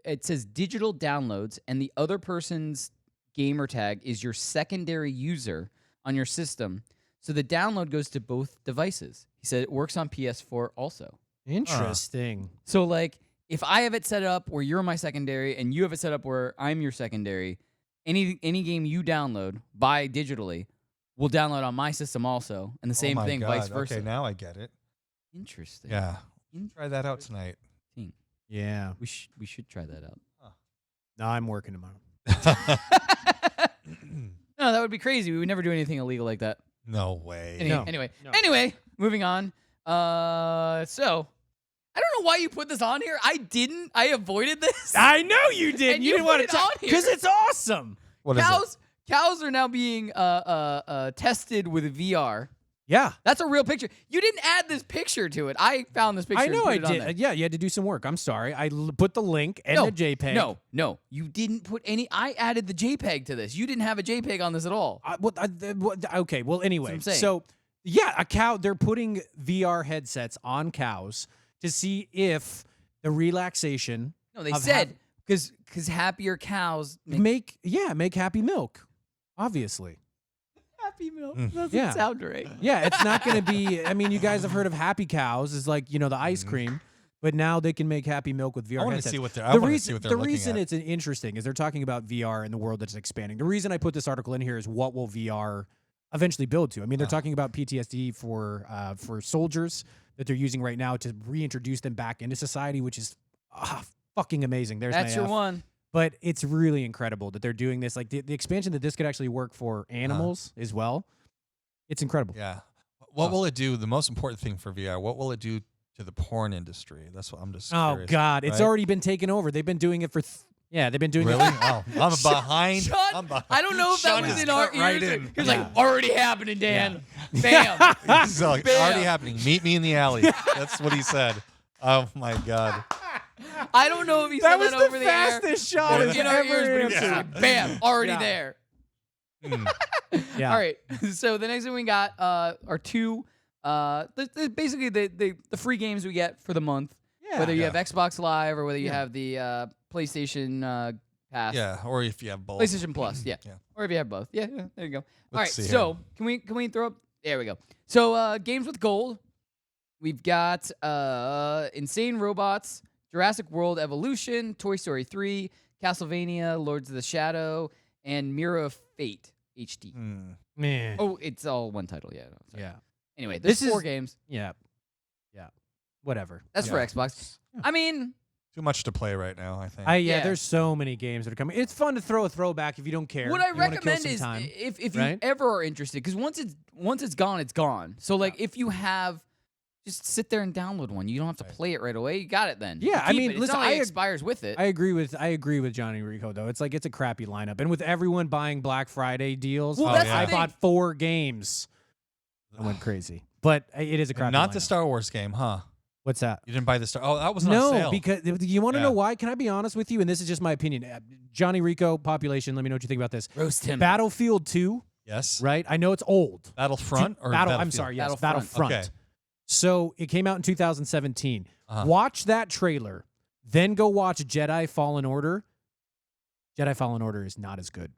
It says digital downloads and the other person's gamer tag is your secondary user on your system. So the download goes to both devices. He said it works on PS4 also. Interesting. So like if I have it set up where you're my secondary and you have it set up where I'm your secondary, any game you download buy digitally will download on my system also, and the same my thing God. vice versa. Okay, now I get it. Interesting. Yeah. Try that out tonight. Yeah. We should try that out. No, I'm working tomorrow. No, that would be crazy. We would never do anything illegal like that. No way. Anyway, moving on. So I don't know why you put this on here. I didn't. I avoided this. I know you did. And You didn't put want it to on talk here. because it's awesome. What is it? Cows are now being tested with VR. Yeah. That's a real picture. You didn't add this picture to it. I found this picture. I know and put I it on did. there. Yeah, you had to do some work. I'm sorry. I put the link and No, the JPEG. No, you didn't put any. I added the JPEG to this. You didn't have a JPEG on this at all. Okay. Well, anyway. That's what I'm saying. So, yeah, a cow. They're putting VR headsets on cows to see if the relaxation. No, they of said because happier cows make happy milk. Obviously. happy milk. Mm. Doesn't sound right. Yeah, it's not going to be. I mean, you guys have heard of Happy Cows, is like the ice cream, but now they can make happy milk with VR. I wanna headsets. see what they're- I wanna see what they're The looking reason at. it's interesting is they're talking about VR in the world that's expanding. The reason I put this article in here is what will VR eventually build to. I mean, they're talking about PTSD for soldiers that they're using right now to reintroduce them back into society, which is fucking amazing. That's your one. But it's really incredible that they're doing this. Like the expansion that this could actually work for animals as well. It's incredible. Yeah. What will it do? The most important thing for VR, what will it do to the porn industry? That's what I'm just Oh curious, God, it's right? already been taken over. They've been doing it for they've been doing Really? it. Oh, I'm behind. I'm behind. I don't know if that Sean was just in our cut right ears. in. He was like, already happening, Dan. Bam. So it's Bam. already happening. Meet me in the alley. That's what he said. Oh my God. I don't know if he That said was that the over the air. fastest shot or he's in our ever ears, but he was just answered. like, bam, already Yeah. there. Yeah. All right. So the next thing we got are two. Basically the free games we get for the month. Whether you have Xbox Live or whether you have the PlayStation Pass. Yeah, or if you have both. PlayStation Plus, yeah. Or if you have both. Yeah, there you go. All right, see so can we throw up? There we go. So games with gold. We've got Insane Robots, Jurassic World Evolution, Toy Story 3, Castlevania, Lords of the Shadow, and Mirror of Fate HD. Man. Oh, it's all one title. Yeah. No, sorry. Yeah. Anyway, this is 4 games. Yeah. Whatever. That's for Xbox. I mean, too much to play right now, I think. There's so many games that are coming. It's fun to throw a throwback if you don't care. what I You wanna kill recommend some is time, if right? you ever are interested, because once it's gone, it's gone. So like if you have, just sit there and download one. You don't have to play it right away. You got it then. Yeah, You I keep mean, it. It's listen, not like it expires with it. I agree with Johnny Rico though. It's like it's a crappy lineup, and with everyone buying Black Friday deals, Well, that's the I thing. bought 4 games. I went crazy, but it is a crappy. Not lineup. the Star Wars game, huh? What's that? You didn't buy the Star. Oh, that was on No, sale. because you want to know why? Can I be honest with you? And this is just my opinion. Johnny Rico, population. Let me know what you think about this. Roast him. Battlefield 2. Yes. Right. I know it's old. Battlefront or I'm Battlefield? sorry. Yes, Battlefront. Battlefront. Okay. So it came out in 2017. Watch that trailer, then go watch Jedi Fallen Order. Jedi Fallen Order is not as good.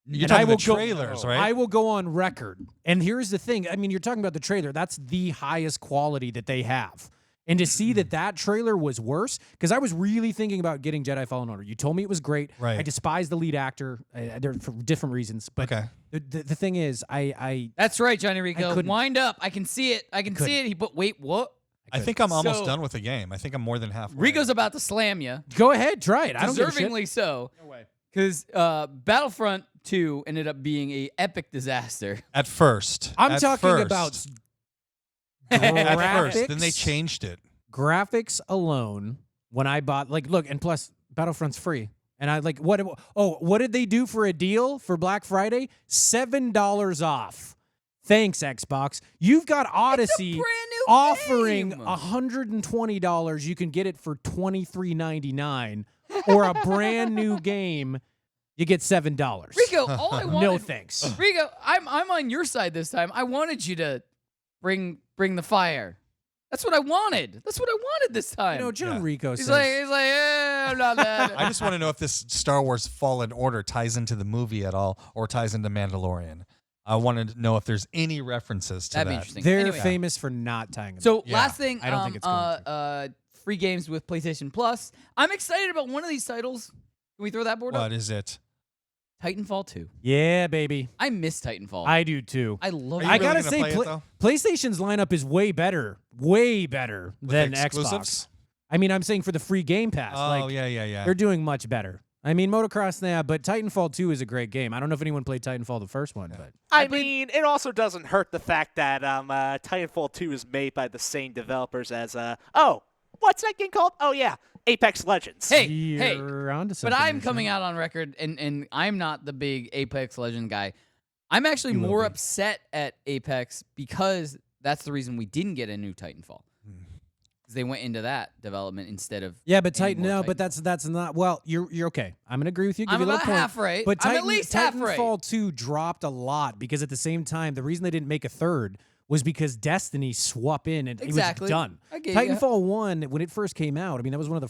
You're And talking I will the trailers, right? I will go on record. And here's the thing. I mean, you're talking about the trailer. That's the highest quality that they have. And to see that trailer was worse, because I was really thinking about getting Jedi Fallen Order. You told me it was great. Right. I despise the lead actor for different reasons. But the thing is, I That's right, Johnny Rico. couldn't- Wind up. I can see it. I can see it. But wait, what? I think I'm almost So- done with the game. I think I'm more than halfway. Rico's about to slam you. Go ahead, try it. I don't give a shit. Deservingly so. No way. Because Battlefront 2 ended up being a epic disaster. At first. I'm At talking first. about At first. graphics. Then they changed it. Graphics alone, when I bought, look, and plus Battlefront's free. And I what did they do for a deal for Black Friday? $7 off. Thanks, Xbox. You've got Odyssey offering $120. You can get it for $23.99. Or a brand new game, you get $7. Rico, all I wanted. No thanks. Rico, I'm on your side this time. I wanted you to bring the fire. That's what I wanted. That's what I wanted this time. You know, John Rico He's says. like, I'm not that. I just want to know if this Star Wars Fallen Order ties into the movie at all or ties into Mandalorian. I wanted to know if there's any references to That'd be that. interesting. They're Anyway. famous for not tying them. So Yeah, last thing, I don't think it's going to. free games with PlayStation Plus. I'm excited about one of these titles. Can we throw that board up? What is it? Titanfall 2. Yeah, baby. I miss Titanfall. I do too. I love. I it. gotta gonna say, play it, though? PlayStation's lineup is way better than Xbox. exclusives? I mean, I'm saying for the free Game Pass. Oh, yeah. They're doing much better. I mean, Motocross, but Titanfall 2 is a great game. I don't know if anyone played Titanfall the first one, but I mean, it also doesn't hurt the fact that Titanfall 2 is made by the same developers as what's that game called? Oh yeah, Apex Legends. Hey, you're onto but something I'm there, coming Sean. out on record, and I'm not the big Apex Legend guy. I'm actually You will more be. upset at Apex because that's the reason we didn't get a new Titanfall. Because they went into that development instead of Yeah, but any more but that's not. Well, you're okay. I'm gonna agree with you. Give I'm you a about little point. half right. But I'm at least half right. Titanfall 2 dropped a lot because at the same time, the reason they didn't make a third was because Destiny swap in and Exactly. it was done. I get ya. Titanfall 1, when it first came out, I mean that was one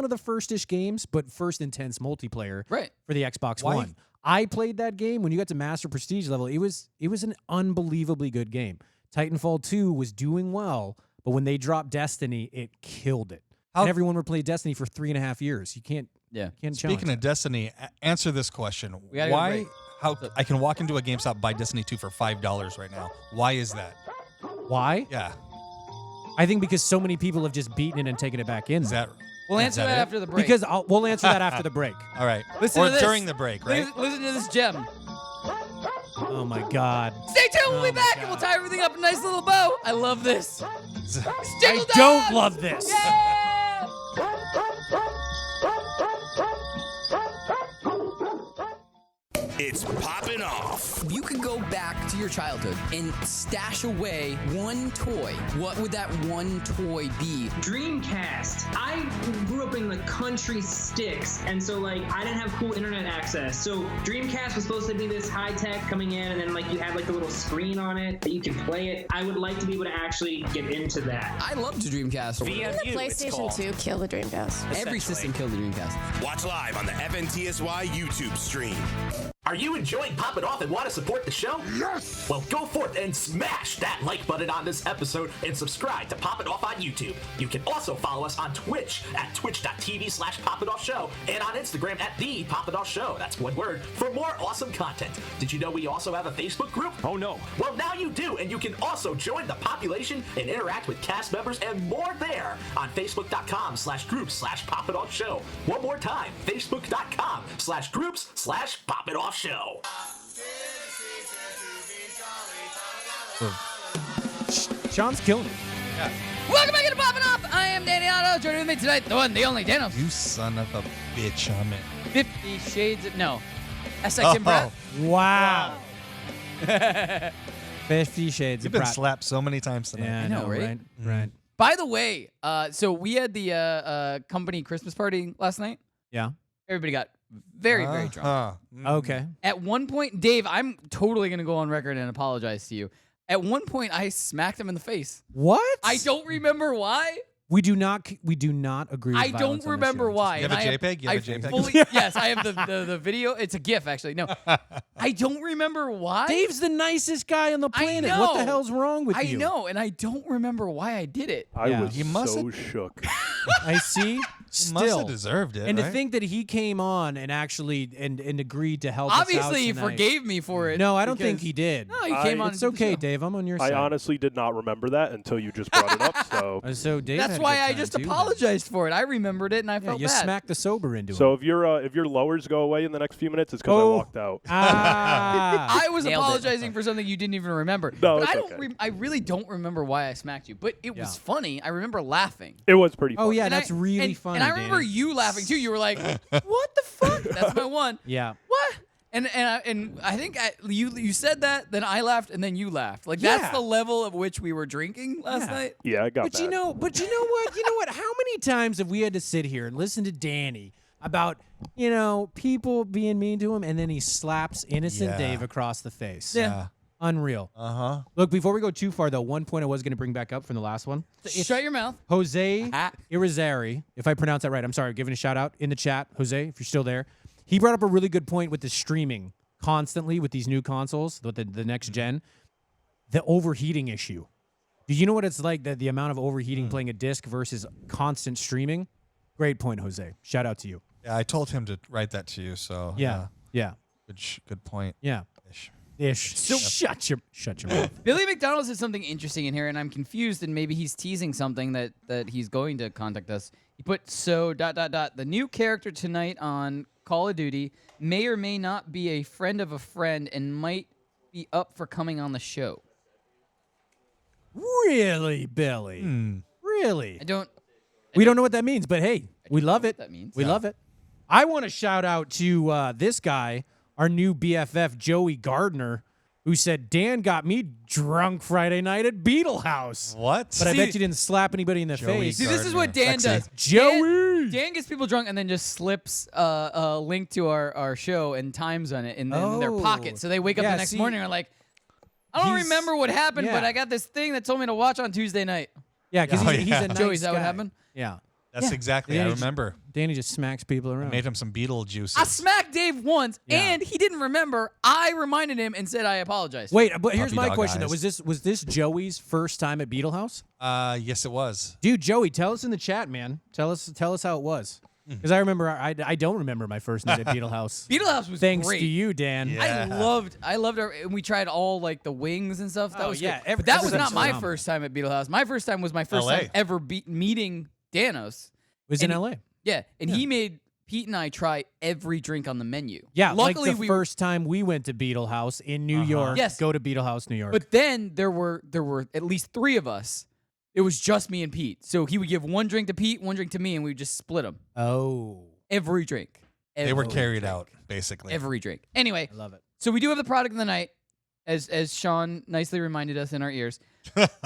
of the first-ish games, but first intense multiplayer Right. for the Xbox Why? One. I played that game when you got to Master Prestige level. It was an unbelievably good game. Titanfall 2 was doing well, but when they dropped Destiny, it killed it. And everyone would play Destiny for 3.5 years. You can't challenge Speaking of Destiny, answer this question. We gotta go to Why? break. How I can walk into a GameStop, buy Destiny 2 for $5 right now. Why is that? Why? Yeah. I think because so many people have just beaten it and taken it back in. Is that? We'll is answer that that it? after the break. Because we'll answer that after the break. All right. Listen or to this. during the break, right? Listen to this gem. Oh my God. Stay tuned. We'll be back, and we'll tie everything up in a nice little bow. I love this. I don't love this. It's Poppin' Off. If you could go back to your childhood and stash away one toy, what would that one toy be? Dreamcast. I grew up in the country sticks, and so like I didn't have cool internet access. So Dreamcast was supposed to be this high tech coming in, and then like you had like the little screen on it that you could play it. I would like to be able to actually get into that. I loved the Dreamcast. Didn't the PlayStation 2 kill the Dreamcast? Every system killed the Dreamcast. Watch live on the FNTSY YouTube stream. Are you enjoying Poppin' Off and want to support the show? Yes! Well, go forth and smash that like button on this episode and subscribe to Poppin' Off on YouTube. You can also follow us on Twitch at twitch.tv/PoppinOffShow and on Instagram at The Poppin' Off Show. That's one word for more awesome content. Did you know we also have a Facebook group? Oh no. Well, now you do, and you can also join the population and interact with cast members and more there on Facebook.com/groups/Poppin' Off Show. One more time, Facebook.com/groups/Poppin' Off Show. Sean's killing it. Yeah. Welcome back to Poppin' Off. I am Danny Otto. Joining with me tonight, the one, the only Danos. You son of a bitch, I'm in. 50 Shades of... No. SX and Brett. Wow. 50 Shades You've of been Brett. slapped so many times tonight. Yeah, I know, right? Right. Right. By the way, so we had the company Christmas party last night. Yeah. Everybody got very, very drunk. Okay. At one point, Dave, I'm totally going to go on record and apologize to you. At one point, I smacked him in the face. What? I don't remember why. We do not agree with I don't violence on this remember show. why. You have a And JPEG? You have a JPEG? Fully, yes, I have the video. It's a GIF, actually. No, I don't remember why. Dave's the nicest guy on the planet. know. What the hell's wrong with I you? know, and I don't remember why I did it. I was You must so have- shook. I see. He must Still. have deserved it, And right? to think that he came on and actually and agreed to help us out Obviously, he tonight. forgave me for it. No, I don't because- think he did. No, he came on. It's and did the okay, show. Dave. I'm on your I side. honestly did not remember that until you just brought it up. So, So Dave That's had a why good I time just too, then. apologized for it. I remembered it, and I Yeah, felt you bad. smacked the sober into so him. if your lowers go away in the next few minutes, it's because I Oh. walked out. Ah. I was Nailed it. apologizing for something you didn't even remember. No, but it's I don't. okay. I really don't remember why I smacked you. But it was funny. I remember laughing. It was pretty funny. Oh yeah, And that's I- really and, funny. And I remember Danny. you laughing too. You were like, "What the fuck?" That's my one. Yeah. What? And I think you said that, then I laughed, and then you laughed. Like that's Yeah. the level of which we were drinking last night. Yeah, I got But that. you know what? You know what? How many times have we had to sit here and listen to Danny about people being mean to him, and then he slaps innocent Yeah. Dave across the face? Yeah. Unreal. Uh-huh. Look, before we go too far, though, one point I was going to bring back up from the last one. Shut your mouth. Jose Irizarry, if I pronounce that right, I'm sorry, giving a shout out in the chat. Jose, if you're still there, he brought up a really good point with the streaming constantly with these new consoles, with the next gen, the overheating issue. Do you know what it's like, the amount of overheating playing a disc versus constant streaming? Great point, Jose. Shout out to you. Yeah, I told him to write that to you, so Yeah. Good point. Yeah. Ish. So shut your mouth. Billy McDonald said something interesting in here, and I'm confused, and maybe he's teasing something that he's going to contact us. He put, the new character tonight on Call of Duty may or may not be a friend of a friend and might be up for coming on the show. Really, Billy? Really? We don't know what that means, but hey, we love it. that means. We love it. I want to shout out to this guy, our new BFF, Joey Gardner, who said, Dan got me drunk Friday night at Beetle House. What? But I bet you didn't slap anybody in the face. See, this is what Dan does. Joey! Dan gets people drunk and then just slips a link to our show and times on it in their pocket. So they wake up the next morning and are like, I don't remember what happened, but I got this thing that told me to watch on Tuesday night. Yeah, because he's a nice Joey, is that what guy. happened? Yeah. That's exactly. I remember. Danny just smacks people around. I made him some beetle juices. I smacked Dave once, and he didn't remember. I reminded him and said I apologized. Wait, but here's Puppy my dog question eyes. though: was this Joey's first time at Beetle House? Yes, it was. Dude, Joey, tell us in the chat, man. Tell us how it was. Because I remember, I don't remember my first night at Beetle House. Beetle House was Thanks great. to you, Dan. Yeah. I loved our, and we tried all like the wings and stuff. That Oh, was yeah, great. But that was everything's not my phenomenal. first time at Beetle House. My first time was my first LA. time ever meeting Danos. Was in LA. Yeah, and he made Pete and I try every drink on the menu. Yeah, luckily like the first time we went to Beetle House in New York. Yes. Go to Beetle House, New York. But then there were at least 3 of us. It was just me and Pete. So he would give one drink to Pete, one drink to me, and we would just split them. Oh. Every drink. They were carried out, basically. Every drink. Anyway, I love it. So we do have the product of the night, as Sean nicely reminded us in our ears.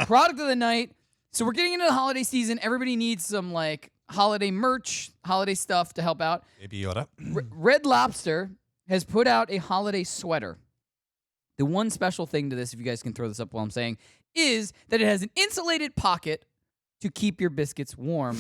Product of the night. So we're getting into the holiday season. Everybody needs some like holiday merch, holiday stuff to help out. Baby Yoda. Red Lobster has put out a holiday sweater. The one special thing to this, if you guys can throw this up while I'm saying, is that it has an insulated pocket to keep your biscuits warm.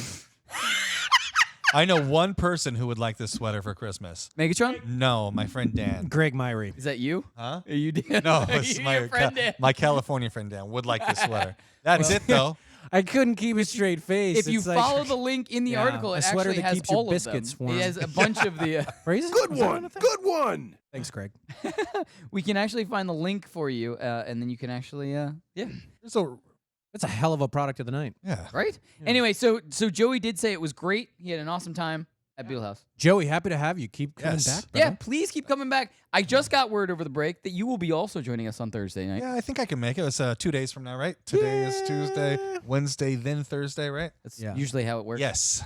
I know one person who would like this sweater for Christmas. Megatron? No, my friend Dan. Greg Myrie. Is that you? Huh? Are you Dan? No, it's Your friend Dan. my California friend Dan would like this sweater. That's it, though. I couldn't keep a straight face. If you follow the link in the article, it a sweater actually that has keeps your all biscuits of them. warm. It has a bunch of the phrases. Good one. Good one. Thanks, Greg. We can actually find the link for you, and then you can actually, That's a hell of a product of the night. Yeah. Right? Anyway, so Joey did say it was great. He had an awesome time at Beetle House. Joey, happy to have you. Keep coming back. Yeah, brother. please keep coming back. I just got word over the break that you will be also joining us on Thursday night. Yeah, I think I can make it. It's 2 days from now, right? Today is Tuesday, Wednesday, then Thursday, right? That's usually how it works. Yes.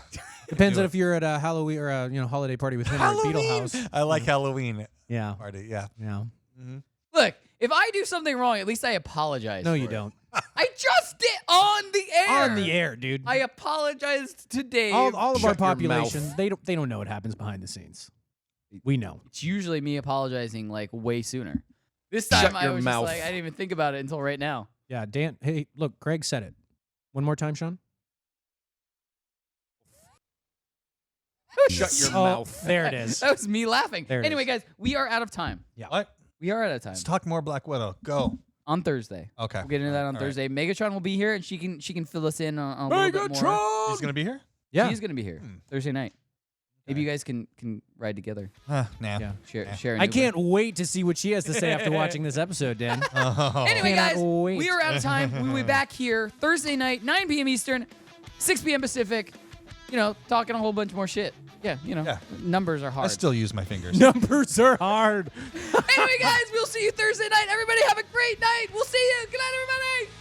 Depends on if you're at a Halloween or a holiday party with him or at Beetle House. I like Halloween. Yeah. Party. Yeah. Yeah. Mm-hmm. Look, if I do something wrong, at least I apologize. No, for you it. don't. I just did on the air. On the air, dude. I apologized to Dave. All of our Shut your population, mouth. they don't know what happens behind the scenes. We know. It's usually me apologizing like way sooner. This time Shut I your was mouth. just like, I didn't even think about it until right now. Yeah, Dan. Hey, look, Greg said it. One more time, Sean. Shut your Oh, mouth. there it is. That was me laughing. There it Anyway, is. guys, we are out of time. Yeah. What? We are out of time. Let's talk more Black Widow. Go. On Thursday. Okay. We'll get into that on All right. Thursday. Megatron will be here, and she can fill us in on a little bit more. He's gonna be here. Yeah. She's gonna be here Thursday night. Maybe you guys can ride together. Nah. Yeah. Share. I can't wait to see what she has to say after watching this episode, Dan. Anyway, Cannot guys, wait. we are out of time. We will be back here Thursday night, 9 p.m. Eastern, 6 p.m. Pacific. Talking a whole bunch more shit. Yeah, numbers are hard. I still use my fingers. Numbers are hard. Anyway, guys, we'll see you Thursday night. Everybody have a great night. We'll see you. Good night, everybody.